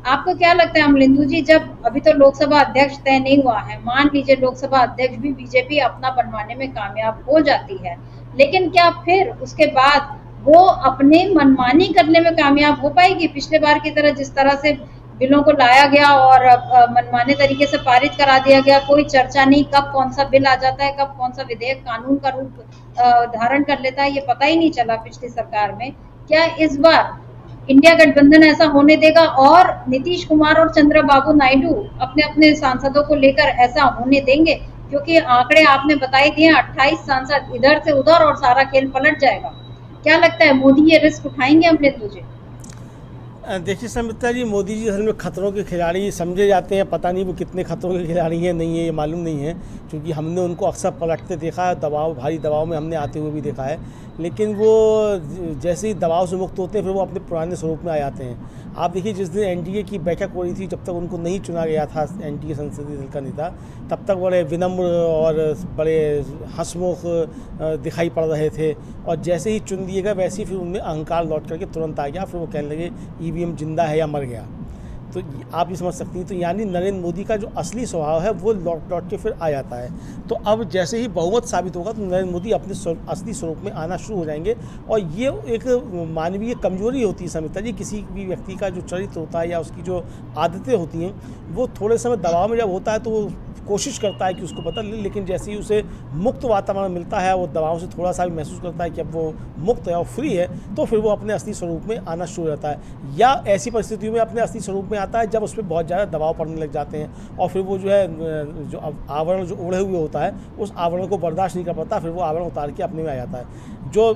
आपको क्या लगता है अमलिंदु जी, जब अभी तो लोकसभा अध्यक्ष तय नहीं हुआ है, मान लीजिए लोकसभा अध्यक्ष भी बीजेपी अपना बनवाने में कामयाब हो जाती है, लेकिन क्या फिर उसके बाद वो अपने मनमानी करने में कामयाब हो पाएगी? पिछले बार की तरह जिस तरह से बिलों को लाया गया और मनमाने तरीके से पारित करा दिया गया, कोई चर्चा नहीं, कब कौन सा बिल आ जाता है, कब कौन सा विधेयक कानून का रूप धारण कर लेता है, ये पता ही नहीं चला पिछली सरकार में। क्या इस बार इंडिया गठबंधन ऐसा होने देगा और नीतीश कुमार और चंद्रबाबू नायडू अपने अपने सांसदों को लेकर ऐसा होने देंगे? क्योंकि आंकड़े आपने बताई दिए, 28 सांसद इधर से उधर और सारा खेल पलट जाएगा। क्या लगता है, मोदी ये रिस्क उठाएंगे अमृत जी? देखिए संमित्रा जी, मोदी जी असल में खतरों के खिलाड़ी समझे जाते हैं। पता नहीं वो कितने खतरों के खिलाड़ी हैं, नहीं है ये मालूम नहीं है, क्योंकि हमने उनको अक्सर पलटते देखा है, दबाव, भारी दबाव में हमने आते हुए भी देखा है। लेकिन वो जैसे ही दबाव से मुक्त होते हैं फिर वो अपने पुराने स्वरूप में आ जाते हैं। आप देखिए, जिस दिन एनडीए की बैठक हो रही थी, जब तक उनको नहीं चुना गया था एनडीए संसदीय दल का नेता, तब तक बड़े विनम्र और बड़े हंसमुख दिखाई पड़ रहे थे, और जैसे ही चुन दिए गए वैसे ही फिर उनमें अहंकार लौट करके तुरंत आ गया। फिर वो कहने लगे ईवीएम जिंदा है या मर गया। तो आप ये समझ सकती हैं। तो यानी नरेंद्र मोदी का जो असली स्वभाव है वो लौट लौट के फिर आ जाता है। तो अब जैसे ही बहुमत साबित होगा तो नरेंद्र मोदी अपने असली स्वरूप में आना शुरू हो जाएंगे। और ये एक मानवीय कमजोरी होती है समिता जी, किसी भी व्यक्ति का जो चरित्र होता है या उसकी जो आदतें होती हैं वो थोड़े समय दबाव में जब होता है तो वो कोशिश करता है कि उसको बदल ले, लेकिन जैसे ही उसे मुक्त वातावरण मिलता है, वो दबाव से थोड़ा सा भी महसूस करता है कि अब वो मुक्त है और फ्री है, तो फिर वो अपने असली स्वरूप में आना शुरू हो जाता है। या ऐसी परिस्थितियों में अपने असली स्वरूप में आता है जब उस पर बहुत ज़्यादा दबाव पड़ने लग जाते हैं और फिर वो जो है जो आवरण जो ओढ़े हुए होता है उस आवरण को बर्दाश्त नहीं कर पाता, फिर वो आवरण उतार के अपने में आ जाता है। जो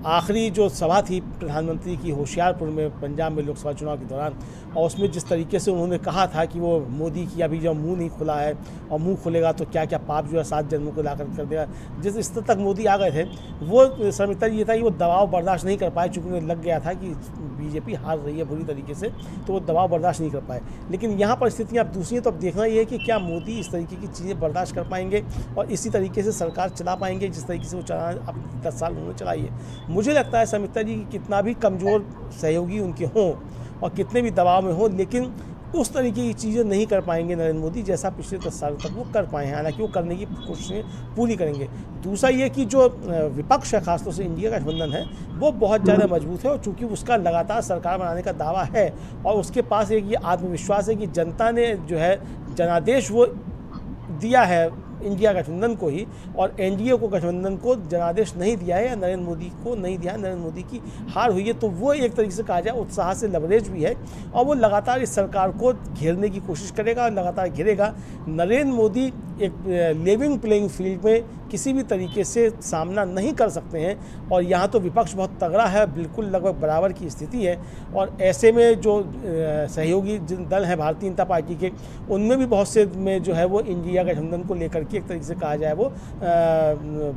आखिरी जो सभा थी प्रधानमंत्री की होशियारपुर में पंजाब में लोकसभा चुनाव के दौरान, और उसमें जिस तरीके से उन्होंने कहा था कि वो मोदी की अभी जब मुंह नहीं खुला है और मुंह खुलेगा तो क्या क्या पाप जो है 7 जन्मों को लाकर कर देगा, जिस स्तर तक मोदी आ गए थे वो समिता ये था कि वो दबाव बर्दाश्त नहीं कर पाए, चूँकि उन्हें लग गया था कि बीजेपी हार रही है बुरी तरीके से, तो वो दबाव बर्दाश्त नहीं कर पाए। लेकिन यहाँ परिस्थितियाँ अब दूसरी हैं, तो अब देखना ये है कि क्या मोदी इस तरीके की चीज़ें बर्दाश्त कर पाएंगे और इसी तरीके से सरकार चला पाएंगे जिस तरीके से वो चला अब 10 साल उन्होंने चलाई है। मुझे लगता है समिता जी कि कितना भी कमज़ोर सहयोगी उनके हों और कितने भी दबाव में हो, लेकिन उस तरीके की चीज़ें नहीं कर पाएंगे नरेंद्र मोदी जैसा पिछले 10 साल तक वो कर पाए हैं। हालांकि वो करने की कोशिशें पूरी करेंगे। दूसरा ये कि जो विपक्ष है, खासतौर से इंडिया का गठबंधन है, वो बहुत ज़्यादा मजबूत है और चूँकि उसका लगातार सरकार बनाने का दावा है और उसके पास एक ये आत्मविश्वास है कि जनता ने जो है जनादेश वो दिया है इंडिया गठबंधन को ही, और एनडीए को गठबंधन को जनादेश नहीं दिया है या नरेंद्र मोदी को नहीं दिया है, नरेंद्र मोदी की हार हुई है, तो वो एक तरीके से कहा जाए उत्साह से लवरेज भी है और वो लगातार इस सरकार को घेरने की कोशिश करेगा और लगातार घेरेगा। नरेंद्र मोदी एक लेवल प्लेइंग फील्ड में किसी भी तरीके से सामना नहीं कर सकते हैं और यहाँ तो विपक्ष बहुत तगड़ा है, बिल्कुल लगभग बराबर की स्थिति है। और ऐसे में जो सहयोगी जिन दल हैं भारतीय जनता पार्टी के, उनमें भी बहुत से में जो है वो इंडिया गठबंधन को लेकर के एक तरीके से कहा जाए वो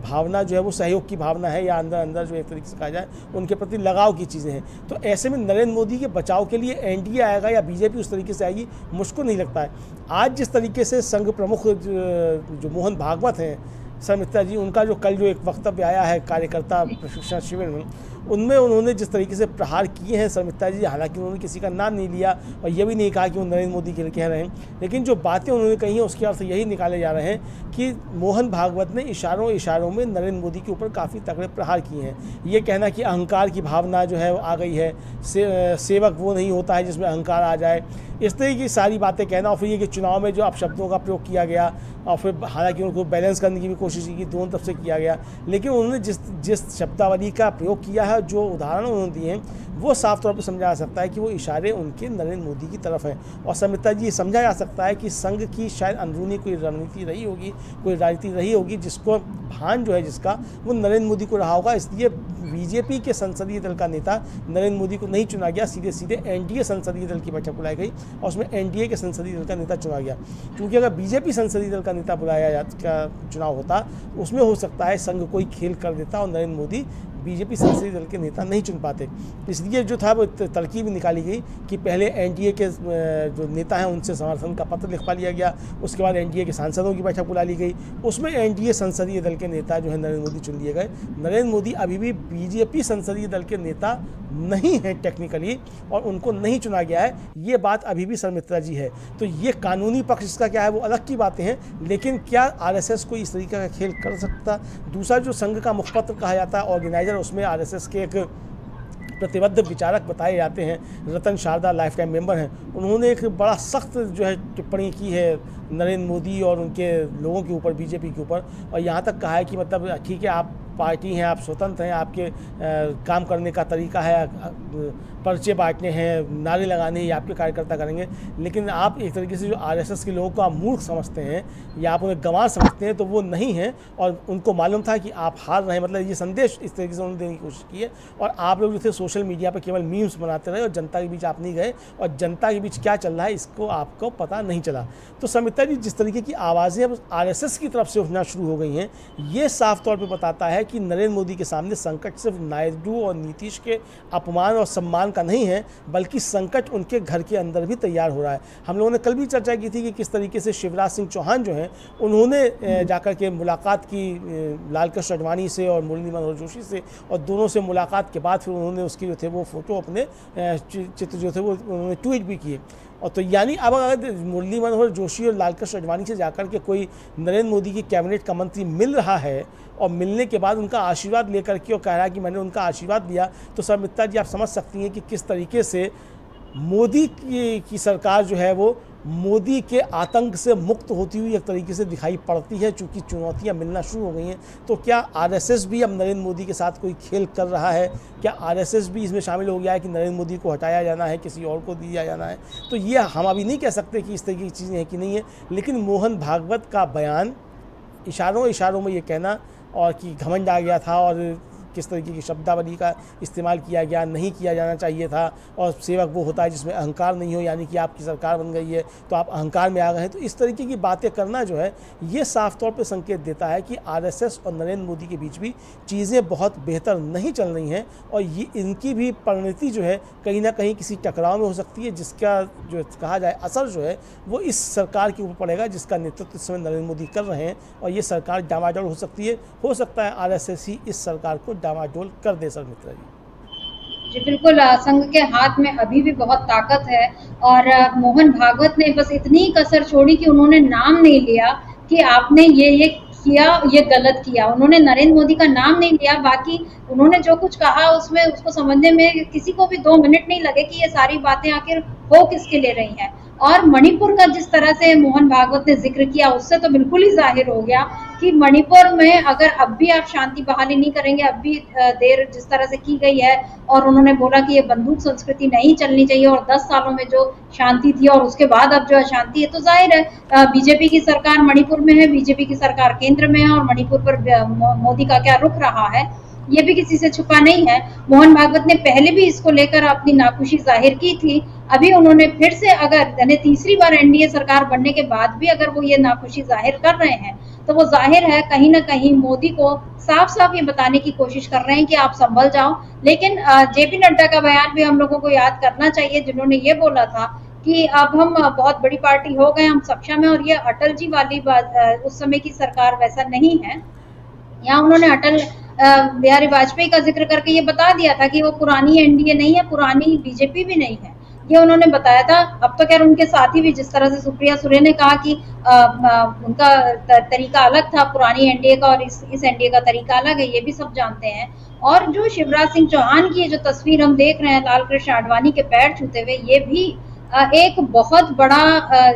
भावना जो है वो सहयोग की भावना है, या अंदर अंदर जो एक तरीके से कहा जाए उनके प्रति लगाव की चीज़ें हैं। तो ऐसे में नरेंद्र मोदी के बचाव के लिए एनडीए आएगा या बीजेपी उस तरीके से आएगी, मुझको नहीं लगता है। आज जिस तरीके से संघ प्रमुख जो मोहन भागवत हैं समिता जी, उनका जो कल जो एक वक्तव्य आया है कार्यकर्ता प्रशिक्षण शिविर में, उनमें उन्होंने जिस तरीके से प्रहार किए हैं समिता जी, हालांकि उन्होंने किसी का नाम नहीं लिया और ये भी नहीं कहा कि वो नरेंद्र मोदी के लिए कह रहे हैं, लेकिन जो बातें उन्होंने कही हैं उसके अर्थ यही निकाले जा रहे हैं कि मोहन भागवत ने इशारों में नरेंद्र मोदी के ऊपर काफ़ी तगड़े प्रहार किए हैं। ये कहना कि अहंकार की भावना जो है वो आ गई है, सेवक वो नहीं होता है जिसमें अहंकार आ जाए, इस तरह की सारी बातें कहना, और फिर ये कि चुनाव में जो अपशब्दों का प्रयोग किया गया और फिर हालांकि उनको बैलेंस करने की भी कोशिश की, दोनों तरफ से किया गया, लेकिन उन्होंने जिस शब्दावली का प्रयोग किया है, जो उदाहरण उन्होंने दिए हैं, वो साफ तौर पर समझा जा सकता है कि वो इशारे उनके नरेंद्र मोदी की तरफ हैं। और समिता जी, ये समझा जा सकता है कि संघ की शायद अंदरूनी कोई रणनीति रही होगी, कोई राजनीति रही होगी जिसको भान जो है जिसका वो नरेंद्र मोदी को रहा होगा, इसलिए बीजेपी के संसदीय दल का नेता नरेंद्र मोदी को नहीं चुना गया, सीधे सीधे एनडीए संसदीय दल की बैठक बुलाई गई और उसमें एनडीए के संसदीय दल का नेता चुना गया। क्योंकि अगर बीजेपी संसदीय दल का नेता बुलाया का चुनाव होता, उसमें हो सकता है संघ कोई खेल कर देता और नरेंद्र मोदी बीजेपी संसदीय दल के नेता नहीं चुन पाते। इसलिए जो था वो तरकीब निकाली गई कि पहले एनडीए के जो नेता हैं उनसे समर्थन का पत्र लिखवा लिया गया, उसके बाद एनडीए के सांसदों की बैठक बुला ली गई, उसमें एनडीए संसदीय दल के नेता जो है नरेंद्र मोदी चुन लिए गए। नरेंद्र मोदी अभी भी बीजेपी संसदीय दल के नेता नहीं हैं टेक्निकली और उनको नहीं चुना गया है, ये बात अभी भी शर्मित्रा जी है। तो ये कानूनी पक्ष इसका क्या है वो अलग की बातें हैं, लेकिन क्या आरएसएस कोई इस तरीके का खेल कर सकता? दूसरा जो संघ का मुखपत्र कहा जाता है ऑर्गेनाइजर, उसमें आरएसएस के एक प्रतिबद्ध विचारक बताए जाते हैं, रतन शारदा लाइफ टाइम मेंबर हैं, उन्होंने एक बड़ा सख्त जो है टिप्पणी की है नरेंद्र मोदी और उनके लोगों के ऊपर, बीजेपी के ऊपर, और यहाँ तक कहा है कि मतलब ठीक है आप पार्टी हैं, आप स्वतंत्र हैं, आपके काम करने का तरीका है, पर्चे बांटने हैं, नारे लगाने ये आपके कार्यकर्ता करेंगे, लेकिन आप एक तरीके से जो आरएसएस के लोगों को आप मूर्ख समझते हैं या आप उन्हें गंवार समझते हैं तो वो नहीं है, और उनको मालूम था कि आप हार रहे हैं, मतलब ये संदेश इस तरीके से उन्होंने देने की कोशिश की है। और आप लोग जो थे सोशल मीडिया पर केवल मीम्स बनाते रहे और जनता के बीच आप नहीं गए, और जनता के बीच क्या चल रहा है इसको आपको पता नहीं चला। तो समिता जी, जिस तरीके की आवाज़ें अब आरएसएस की तरफ से उठना शुरू हो गई हैं, ये साफ तौर पर बताता है कि नरेंद्र मोदी के सामने संकट सिर्फ नायडू और नीतीश के अपमान और सम्मान का नहीं है, बल्कि संकट उनके घर के अंदर भी तैयार हो रहा है। हम लोगों ने कल भी चर्चा की थी कि किस तरीके से शिवराज सिंह चौहान जो हैं उन्होंने जाकर के मुलाकात की लालकृष्ण अडवाणी से और मुरली मनोहर जोशी से, और दोनों से मुलाकात के बाद फिर उन्होंने उसकी जो थे वो फ़ोटो अपने चित्र जो थे वो उन्होंने ट्वीट भी किए। और तो यानी अब अगर मुरली मनोहर जोशी और लालकृष्ण आडवाणी से जाकर के कोई नरेंद्र मोदी की कैबिनेट का मंत्री मिल रहा है और मिलने के बाद उनका आशीर्वाद लेकर के और कह रहा है कि मैंने उनका आशीर्वाद दिया, तो शर्मिष्ठा जी आप समझ सकती हैं कि किस तरीके से मोदी की सरकार जो है वो मोदी के आतंक से मुक्त होती हुई एक तरीके से दिखाई पड़ती है। चूँकि चुनौतियां मिलना शुरू हो गई हैं, तो क्या आरएसएस भी अब नरेंद्र मोदी के साथ कोई खेल कर रहा है? क्या आरएसएस भी इसमें शामिल हो गया है कि नरेंद्र मोदी को हटाया जाना है, किसी और को दिया जाना है? तो ये हम अभी नहीं कह सकते कि इस तरीके की चीज़ें हैं कि नहीं है, लेकिन मोहन भागवत का बयान इशारों में ये कहना और कि घमंड आ गया था और किस तरीके की शब्दावली का इस्तेमाल किया गया, नहीं किया जाना चाहिए था, और सेवक वो होता है जिसमें अहंकार नहीं हो, यानी कि आपकी सरकार बन गई है तो आप अहंकार में आ गए हैं। तो इस तरीके की बातें करना जो है ये साफ तौर पे संकेत देता है कि आरएसएस और नरेंद्र मोदी के बीच भी चीज़ें बहुत बेहतर नहीं चल रही हैं, और ये इनकी भी परिणति जो है कहीं ना कहीं किसी टकराव में हो सकती है, जिसका जो कहा जाए असर जो है वो इस सरकार के ऊपर पड़ेगा जिसका नेतृत्व इस समय नरेंद्र मोदी कर रहे हैं, और ये सरकार डामाडोल हो सकती है। हो सकता है आरएसएस ही इस सरकार को डामाडोल कर दे। सर मित्रा जी बिल्कुल, संघ के हाथ में अभी भी बहुत ताकत है, और मोहन भागवत ने बस इतनी कसर छोड़ी कि उन्होंने नाम नहीं लिया कि आपने ये किया, ये गलत किया। उन्होंने नरेंद्र मोदी का नाम नहीं लिया, बाकी उन्होंने जो कुछ कहा उसमें उसको समझने में किसी को भी 2 मिनट नहीं लगे कि ये सारी बातें आखिर हो किसके ले रही हैं। और मणिपुर का जिस तरह से मोहन भागवत ने जिक्र किया, उससे तो बिल्कुल ही जाहिर हो गया कि मणिपुर में अगर अब भी आप शांति बहाली नहीं करेंगे, अब भी देर जिस तरह से की गई है, और उन्होंने बोला कि ये बंदूक संस्कृति नहीं चलनी चाहिए, और 10 सालों में जो शांति थी और उसके बाद अब जो अशांति है, तो जाहिर है बीजेपी की सरकार मणिपुर में है, बीजेपी की सरकार केंद्र में है, और मणिपुर पर मोदी का क्या रुख रहा है ये भी किसी से छुपा नहीं है। मोहन भागवत ने पहले भी इसको लेकर अपनी नाखुशी जाहिर की थी, अभी उन्होंने फिर से, अगर यानी तीसरी बार एनडीए सरकार बनने के बाद भी अगर वो ये नाखुशी जाहिर कर रहे हैं, तो वो जाहिर है कहीं ना कहीं मोदी को साफ साफ ये बताने की कोशिश कर रहे हैं कि आप संभल जाओ। लेकिन जेपी नड्डा का बयान भी हम लोगों को याद करना चाहिए, जिन्होंने ये बोला था कि अब हम बहुत बड़ी पार्टी हो गए, हम सक्षम है, और ये अटल जी वाली बात, उस समय की सरकार वैसा नहीं है। यहाँ उन्होंने अटल बिहारी वाजपेयी का जिक्र करके ये बता दिया था कि वो पुरानी एनडीए नहीं है, पुरानी बीजेपी भी नहीं है, ये उन्होंने बताया था। अब तो खैर उनके साथी भी, जिस तरह से सुप्रिया सुरे ने कहा कि उनका तरीका अलग था पुरानी एनडीए का और इस एनडीए का तरीका अलग है, ये भी सब जानते हैं। और जो शिवराज सिंह चौहान की जो तस्वीर हम देख रहे हैं लालकृष्ण आडवाणी के पैर छूते हुए, ये भी एक बहुत बड़ा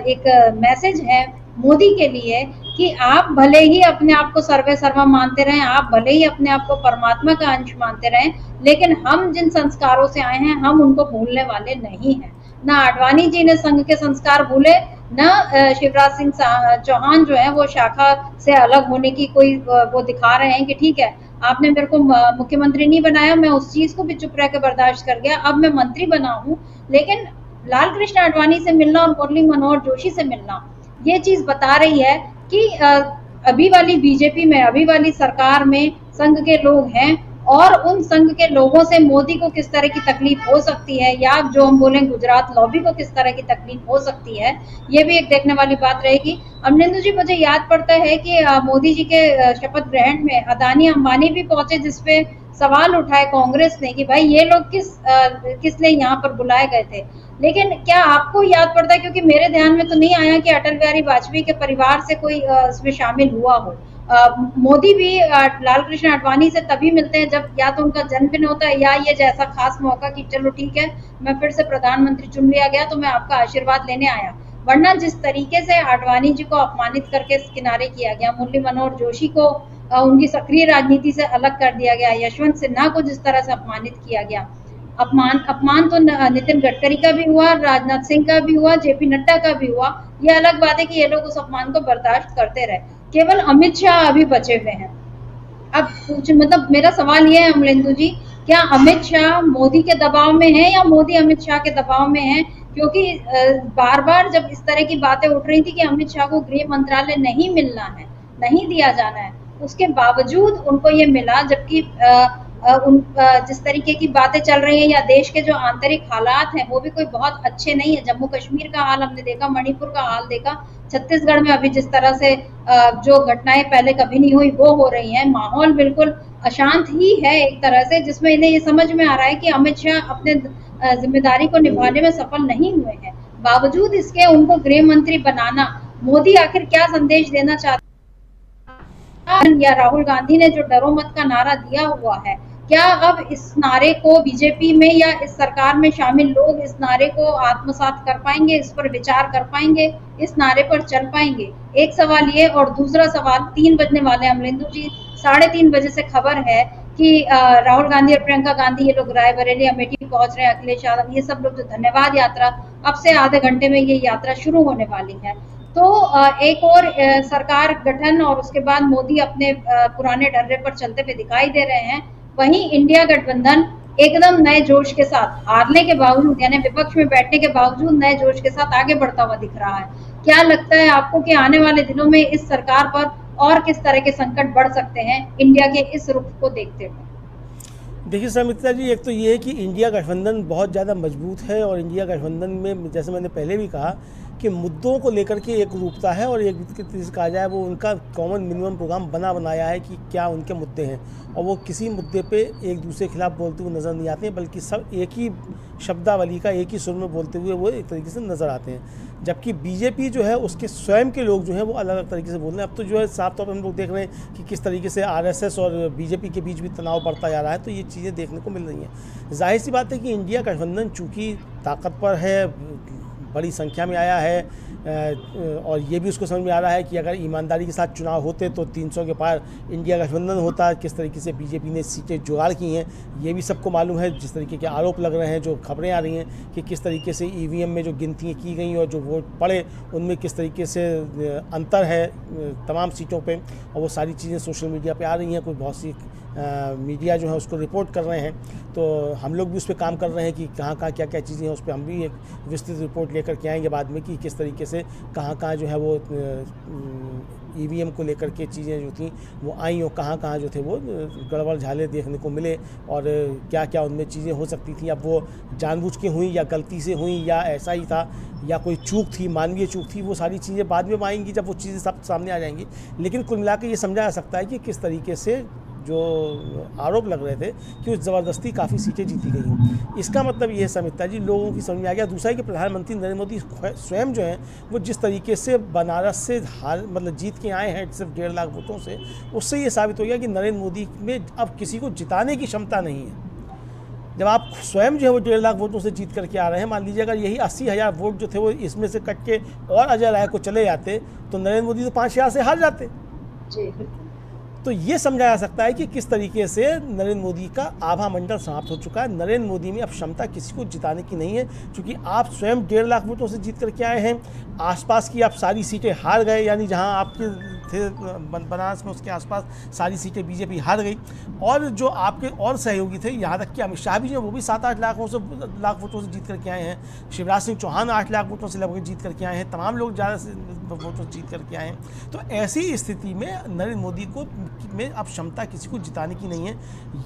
एक मैसेज है मोदी के लिए कि आप भले ही अपने आप को सर्वे सर्वा मानते रहें, आप भले ही अपने आप को परमात्मा का अंश मानते रहें, लेकिन हम जिन संस्कारों से आए हैं हम उनको भूलने वाले नहीं हैं। ना आडवाणी जी ने संघ के संस्कार भूले, ना शिवराज सिंह चौहान जो है वो शाखा से अलग होने की कोई वो दिखा रहे हैं कि ठीक है आपने मेरे को मुख्यमंत्री नहीं बनाया, मैं उस चीज को भी चुप रह के बर्दाश्त कर गया, अब मैं मंत्री बना हूँ। लेकिन लालकृष्ण आडवाणी से मिलना और मुरली मनोहर जोशी से मिलना ये चीज बता रही है कि अभी वाली बीजेपी में, अभी वाली सरकार में संघ के लोग हैं, और उन संघ के लोगों से मोदी को किस तरह की तकलीफ हो सकती है, या जो हम बोलें गुजरात लॉबी को किस तरह की तकलीफ हो सकती है, ये भी एक देखने वाली बात रहेगी। अमरिंदर जी, मुझे याद पड़ता है कि मोदी जी के शपथ ग्रहण में अदानी अंबानी भी पहुंचे, जिसपे सवाल उठाए कांग्रेस ने कि भाई ये लोग किस लिए यहाँ पर बुलाए गए थे। लेकिन क्या आपको याद पड़ता है, क्योंकि मेरे ध्यान में तो नहीं आया कि अटल बिहारी वाजपेयी के परिवार से कोई इसमें शामिल हुआ हो। मोदी भी लालकृष्ण आडवाणी से तभी मिलते हैं जब या तो उनका जन्मदिन होता है, या ये जैसा खास मौका कि चलो ठीक है मैं फिर से प्रधानमंत्री चुन लिया गया तो मैं आपका आशीर्वाद लेने आया। वरना जिस तरीके से आडवाणी जी को अपमानित करके किनारे किया गया, मुरली मनोहर जोशी को उनकी सक्रिय राजनीति से अलग कर दिया गया, यशवंत सिन्हा को जिस तरह से अपमानित किया गया, अपमान तो नितिन गडकरी का भी हुआ, राजनाथ सिंह का भी हुआ, जेपी नड्डा का भी हुआ। ये अलग बात है कि ये लोग उस अपमान को बर्दाश्त करते रहे, केवल अमित शाह अभी बचे हुए हैं। अब मतलब मेरा सवाल ये है अमरिंदर जी, क्या अमित शाह मोदी के दबाव में है या मोदी अमित शाह के दबाव में है? क्योंकि बार बार जब इस तरह की बातें उठ रही थी कि अमित शाह को गृह मंत्रालय नहीं मिलना है, नहीं दिया जाना है, उसके बावजूद उनको ये मिला, जबकि जिस तरीके की बातें चल रही हैं या देश के जो आंतरिक हालात हैं वो भी कोई बहुत अच्छे नहीं है। जम्मू कश्मीर का हाल हमने देखा, मणिपुर का हाल देखा, छत्तीसगढ़ में अभी जिस तरह से जो घटनाएं पहले कभी नहीं हुई वो हो रही हैं, माहौल बिल्कुल अशांत ही है एक तरह से, जिसमें इन्हें ये समझ में आ रहा है कि अमित शाह अपने जिम्मेदारी को निभाने में सफल नहीं हुए हैं। बावजूद इसके उनको गृह मंत्री बनाना, मोदी आखिर क्या संदेश देना चाहते हैं? या राहुल गांधी ने जो डरो मत का नारा दिया हुआ है, क्या अब इस नारे को बीजेपी में या इस सरकार में शामिल लोग इस नारे को आत्मसात कर पाएंगे, इस पर विचार कर पाएंगे, इस नारे पर चल पाएंगे? एक सवाल ये, और दूसरा सवाल 3 बजने वाले अमलेंदु जी, 3:30 बजे से खबर है कि राहुल गांधी और प्रियंका गांधी ये लोग रायबरेली अमेठी पहुंच रहे हैं, अखिलेश यादव ये सब लोग जो धन्यवाद यात्रा, अब से आधे घंटे में ये यात्रा शुरू होने वाली है। तो एक और सरकार गठन और उसके बाद मोदी अपने पुराने डर्रे पर चलते हुए दिखाई दे रहे हैं। वहीं इंडिया गठबंधन एकदम नए जोश के साथ, हारने के बावजूद यानी विपक्ष में बैठने के बावजूद नए जोश के साथ आगे बढ़ता हुआ दिख रहा है। क्या लगता है आपको कि आने वाले दिनों में इस सरकार पर और किस तरह के संकट बढ़ सकते हैं इंडिया के इस रुख को देखते हुए? देखिए समिता जी, एक तो ये है कि इंडिया गठबंधन बहुत ज़्यादा मजबूत है और इंडिया गठबंधन में जैसे मैंने पहले भी कहा कि मुद्दों को लेकर के एक रूपता है और एक तरीके से कहा जाए वो उनका कॉमन मिनिमम प्रोग्राम बनाया है कि क्या उनके मुद्दे हैं, और वो किसी मुद्दे पे एक दूसरे के खिलाफ बोलते हुए नज़र नहीं आते हैं, बल्कि सब एक ही शब्दावली का एक ही सुर में बोलते हुए वो एक तरीके से नज़र आते हैं। जबकि बीजेपी जो है उसके स्वयं के लोग जो हैं वो अलग अलग तरीके से बोल रहे हैं। अब तो जो है साफ तौर पर हम लोग देख रहे हैं कि किस तरीके से आरएसएस और बीजेपी के बीच भी तनाव बढ़ता जा रहा है, तो ये चीज़ें देखने को मिल रही हैं। जाहिर सी बात है कि इंडिया गठबंधन चूँकि ताकतवर है, बड़ी संख्या में आया है, और ये भी उसको समझ में आ रहा है कि अगर ईमानदारी के साथ चुनाव होते तो 300 के पार इंडिया गठबंधन होता। किस तरीके से बीजेपी ने सीटें जुगाड़ की हैं ये भी सबको मालूम है। जिस तरीके के आरोप लग रहे हैं, जो खबरें आ रही हैं कि किस तरीके से ईवीएम में जो गिनतियाँ की गई और जो वोट पड़े उनमें किस तरीके से अंतर है तमाम सीटों पे, और वो सारी चीज़ें सोशल मीडिया पे आ रही हैं। कोई बहुत सी मीडिया जो है उसको रिपोर्ट कर रहे हैं, तो हम लोग भी उस पर काम कर रहे हैं कि कहाँ कहाँ क्या क्या चीज़ें हैं, उस पर हम भी एक विस्तृत रिपोर्ट लेकर के आएंगे बाद में कि किस तरीके से कहाँ कहाँ जो है वो ईवीएम को लेकर के चीज़ें जो थी वो आई और कहाँ कहाँ जो थे वो गड़बड़ झाले देखने को मिले और क्या क्या उनमें चीज़ें हो सकती थी। अब वो जानबूझ के हुई या गलती से हुई या ऐसा ही था या कोई चूक थी, मानवीय चूक थी, वो सारी चीज़ें बाद में आएंगी जब वो चीज़ें सब सामने आ जाएंगी। लेकिन कुल मिला के ये समझा जा सकता है कि किस तरीके से जो आरोप लग रहे थे कि उस ज़बरदस्ती काफ़ी सीटें जीती गई हैं। इसका मतलब ये है समिता जी, लोगों की समझ में आ गया। दूसरा है कि प्रधानमंत्री नरेंद्र मोदी स्वयं जो हैं वो जिस तरीके से बनारस से जीत के आए हैं सिर्फ 1.5 लाख वोटों से, उससे ये साबित हो गया कि नरेंद्र मोदी में अब किसी को जिताने की क्षमता नहीं है। जब आप स्वयं जो है वो 1.5 लाख वोटों से जीत करके आ रहे हैं, मान लीजिए अगर यही 80,000 वोट जो थे वो इसमें से कट के और अजय राय को चले जाते तो नरेंद्र मोदी तो 5,000 से हार जाते जी। तो ये समझा जा सकता है कि किस तरीके से नरेंद्र मोदी का आभा मंडल समाप्त हो चुका है। नरेंद्र मोदी में अब क्षमता किसी को जिताने की नहीं है, क्योंकि आप स्वयं 1.5 लाख वोटों से जीत करके आए हैं। आसपास की आप सारी सीटें हार गए, यानी जहां आपके थे बनारस में उसके आसपास सारी सीटें बीजेपी हार गई। और जो आपके और सहयोगी थे, यहाँ तक कि अमित शाह भी जो वो भी 7-8 लाख वोटों से जीत करके आए हैं। शिवराज सिंह चौहान 8 लाख वोटों से लगभग जीत करके आए हैं। तमाम लोग ज़्यादा से वोटों से जीत करके आए हैं। तो ऐसी स्थिति में नरेंद्र मोदी को में अब क्षमता किसी को जिताने की नहीं है।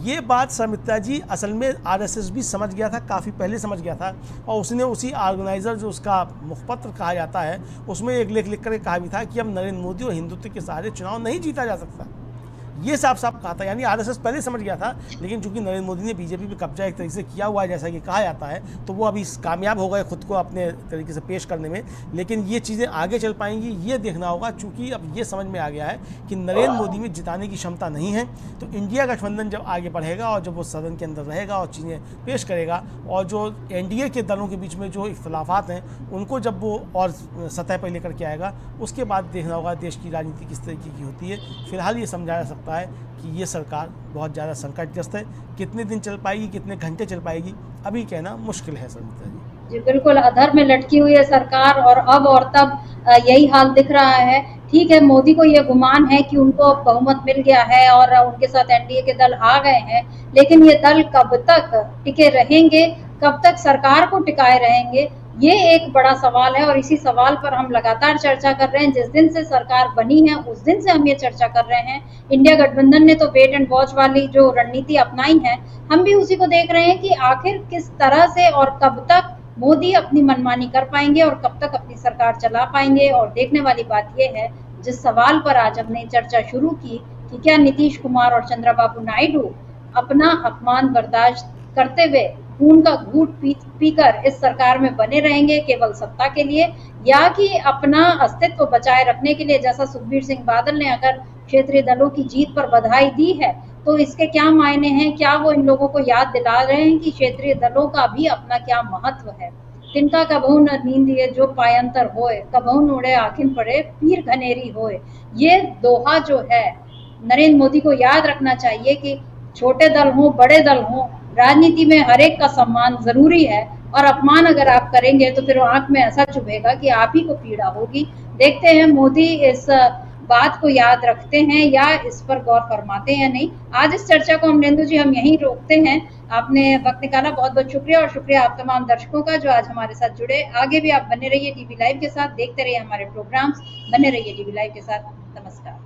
ये बात समिता जी असल में आरएसएस भी समझ गया था, काफ़ी पहले समझ गया था, और उसने उसी ऑर्गेनाइजर जो उसका मुखपत्र कहा जाता है उसमें एक लेख लिख कर कहा भी था कि अब नरेंद्र मोदी और हिंदुत्व के सहारे चुनाव नहीं जीता जा सकता। ये साफ साफ कहा था, यानी आरएसएस पहले समझ गया था। लेकिन चूंकि नरेंद्र मोदी ने बीजेपी पे कब्जा एक तरीके से किया हुआ है जैसा कि कहा जाता है, तो वो अभी कामयाब हो गए खुद को अपने तरीके से पेश करने में। लेकिन ये चीज़ें आगे चल पाएंगी ये देखना होगा, चूँकि अब ये समझ में आ गया है कि नरेंद्र मोदी में जिताने की क्षमता नहीं है। तो इंडिया गठबंधन जब आगे बढ़ेगा और जब वो सदन के अंदर रहेगा और चीज़ें पेश करेगा, और जो एनडीए के दलों के बीच में जो इख्तलाफात हैं उनको जब वो और सतह पर लेकर के आएगा, उसके बाद देखना होगा देश की राजनीति किस तरीके की होती है। फिलहाल ये समझा जा सकता है कि ये सरकार बहुत ज़्यादा संकटग्रस्त है। कितने दिन चल पाएगी, कितने घंटे चल पाएगी, अभी कहना मुश्किल है समिता जी। जी बिल्कुल, अधर में लटकी हुई है सरकार, और अब और तब यही हाल दिख रहा है। ठीक है, मोदी को ये गुमान है कि उनको बहुमत मिल गया है और उनके साथ एनडीए के दल आ गए हैं, लेकिन ये दल कब तक टिके रहेंगे, कब तक सरकार को टिकाए रहेंगे, ये एक बड़ा सवाल है। और इसी सवाल पर हम लगातार चर्चा कर रहे हैं। जिस दिन से सरकार बनी है उस दिन से हम ये चर्चा कर रहे हैं। इंडिया गठबंधन ने तो वेट एंड वॉच वाली जो रणनीति अपनाई है, हम भी उसी को देख रहे हैं कि आखिर किस तरह से और कब तक मोदी अपनी मनमानी कर पाएंगे और कब तक अपनी सरकार चला पाएंगे। और देखने वाली बात यह है, जिस सवाल पर आज हमने चर्चा शुरू की कि क्या नीतीश कुमार और चंद्रबाबू नायडू अपना अपमान बर्दाश्त करते हुए खून का घूंट पीकर इस सरकार में बने रहेंगे केवल सत्ता के लिए, या कि अपना अस्तित्व बचाए रखने के लिए। जैसा सुखबीर सिंह बादल ने अगर क्षेत्रीय दलों की जीत पर बधाई दी है तो इसके क्या मायने हैं? क्या वो इन लोगों को याद दिला रहे हैं कि क्षेत्रीय दलों का भी अपना क्या महत्व है? तिनका कबहू न नींदिए जो पायंतर होए, कबहू न उड़े आखिन पड़े पीर घनेरी होए। ये दोहा जो है नरेंद्र मोदी को याद रखना चाहिए कि छोटे दल हो बड़े दल हो, राजनीति में हर एक का सम्मान जरूरी है, और अपमान अगर आप करेंगे तो फिर आंख में ऐसा चुभेगा कि आप ही को पीड़ा होगी। देखते हैं मोदी इस बात को याद रखते हैं या इस पर गौर फरमाते हैं या नहीं। आज इस चर्चा को अमरेंदु जी हम यहीं रोकते हैं। आपने वक्त निकाला, बहुत बहुत शुक्रिया, और शुक्रिया आप तमाम दर्शकों का जो आज हमारे साथ जुड़े। आगे भी आप बने रहिए टीवी लाइव के साथ, देखते रहिए हमारे प्रोग्राम्स, बने रहिए टीवी लाइव के साथ। नमस्कार।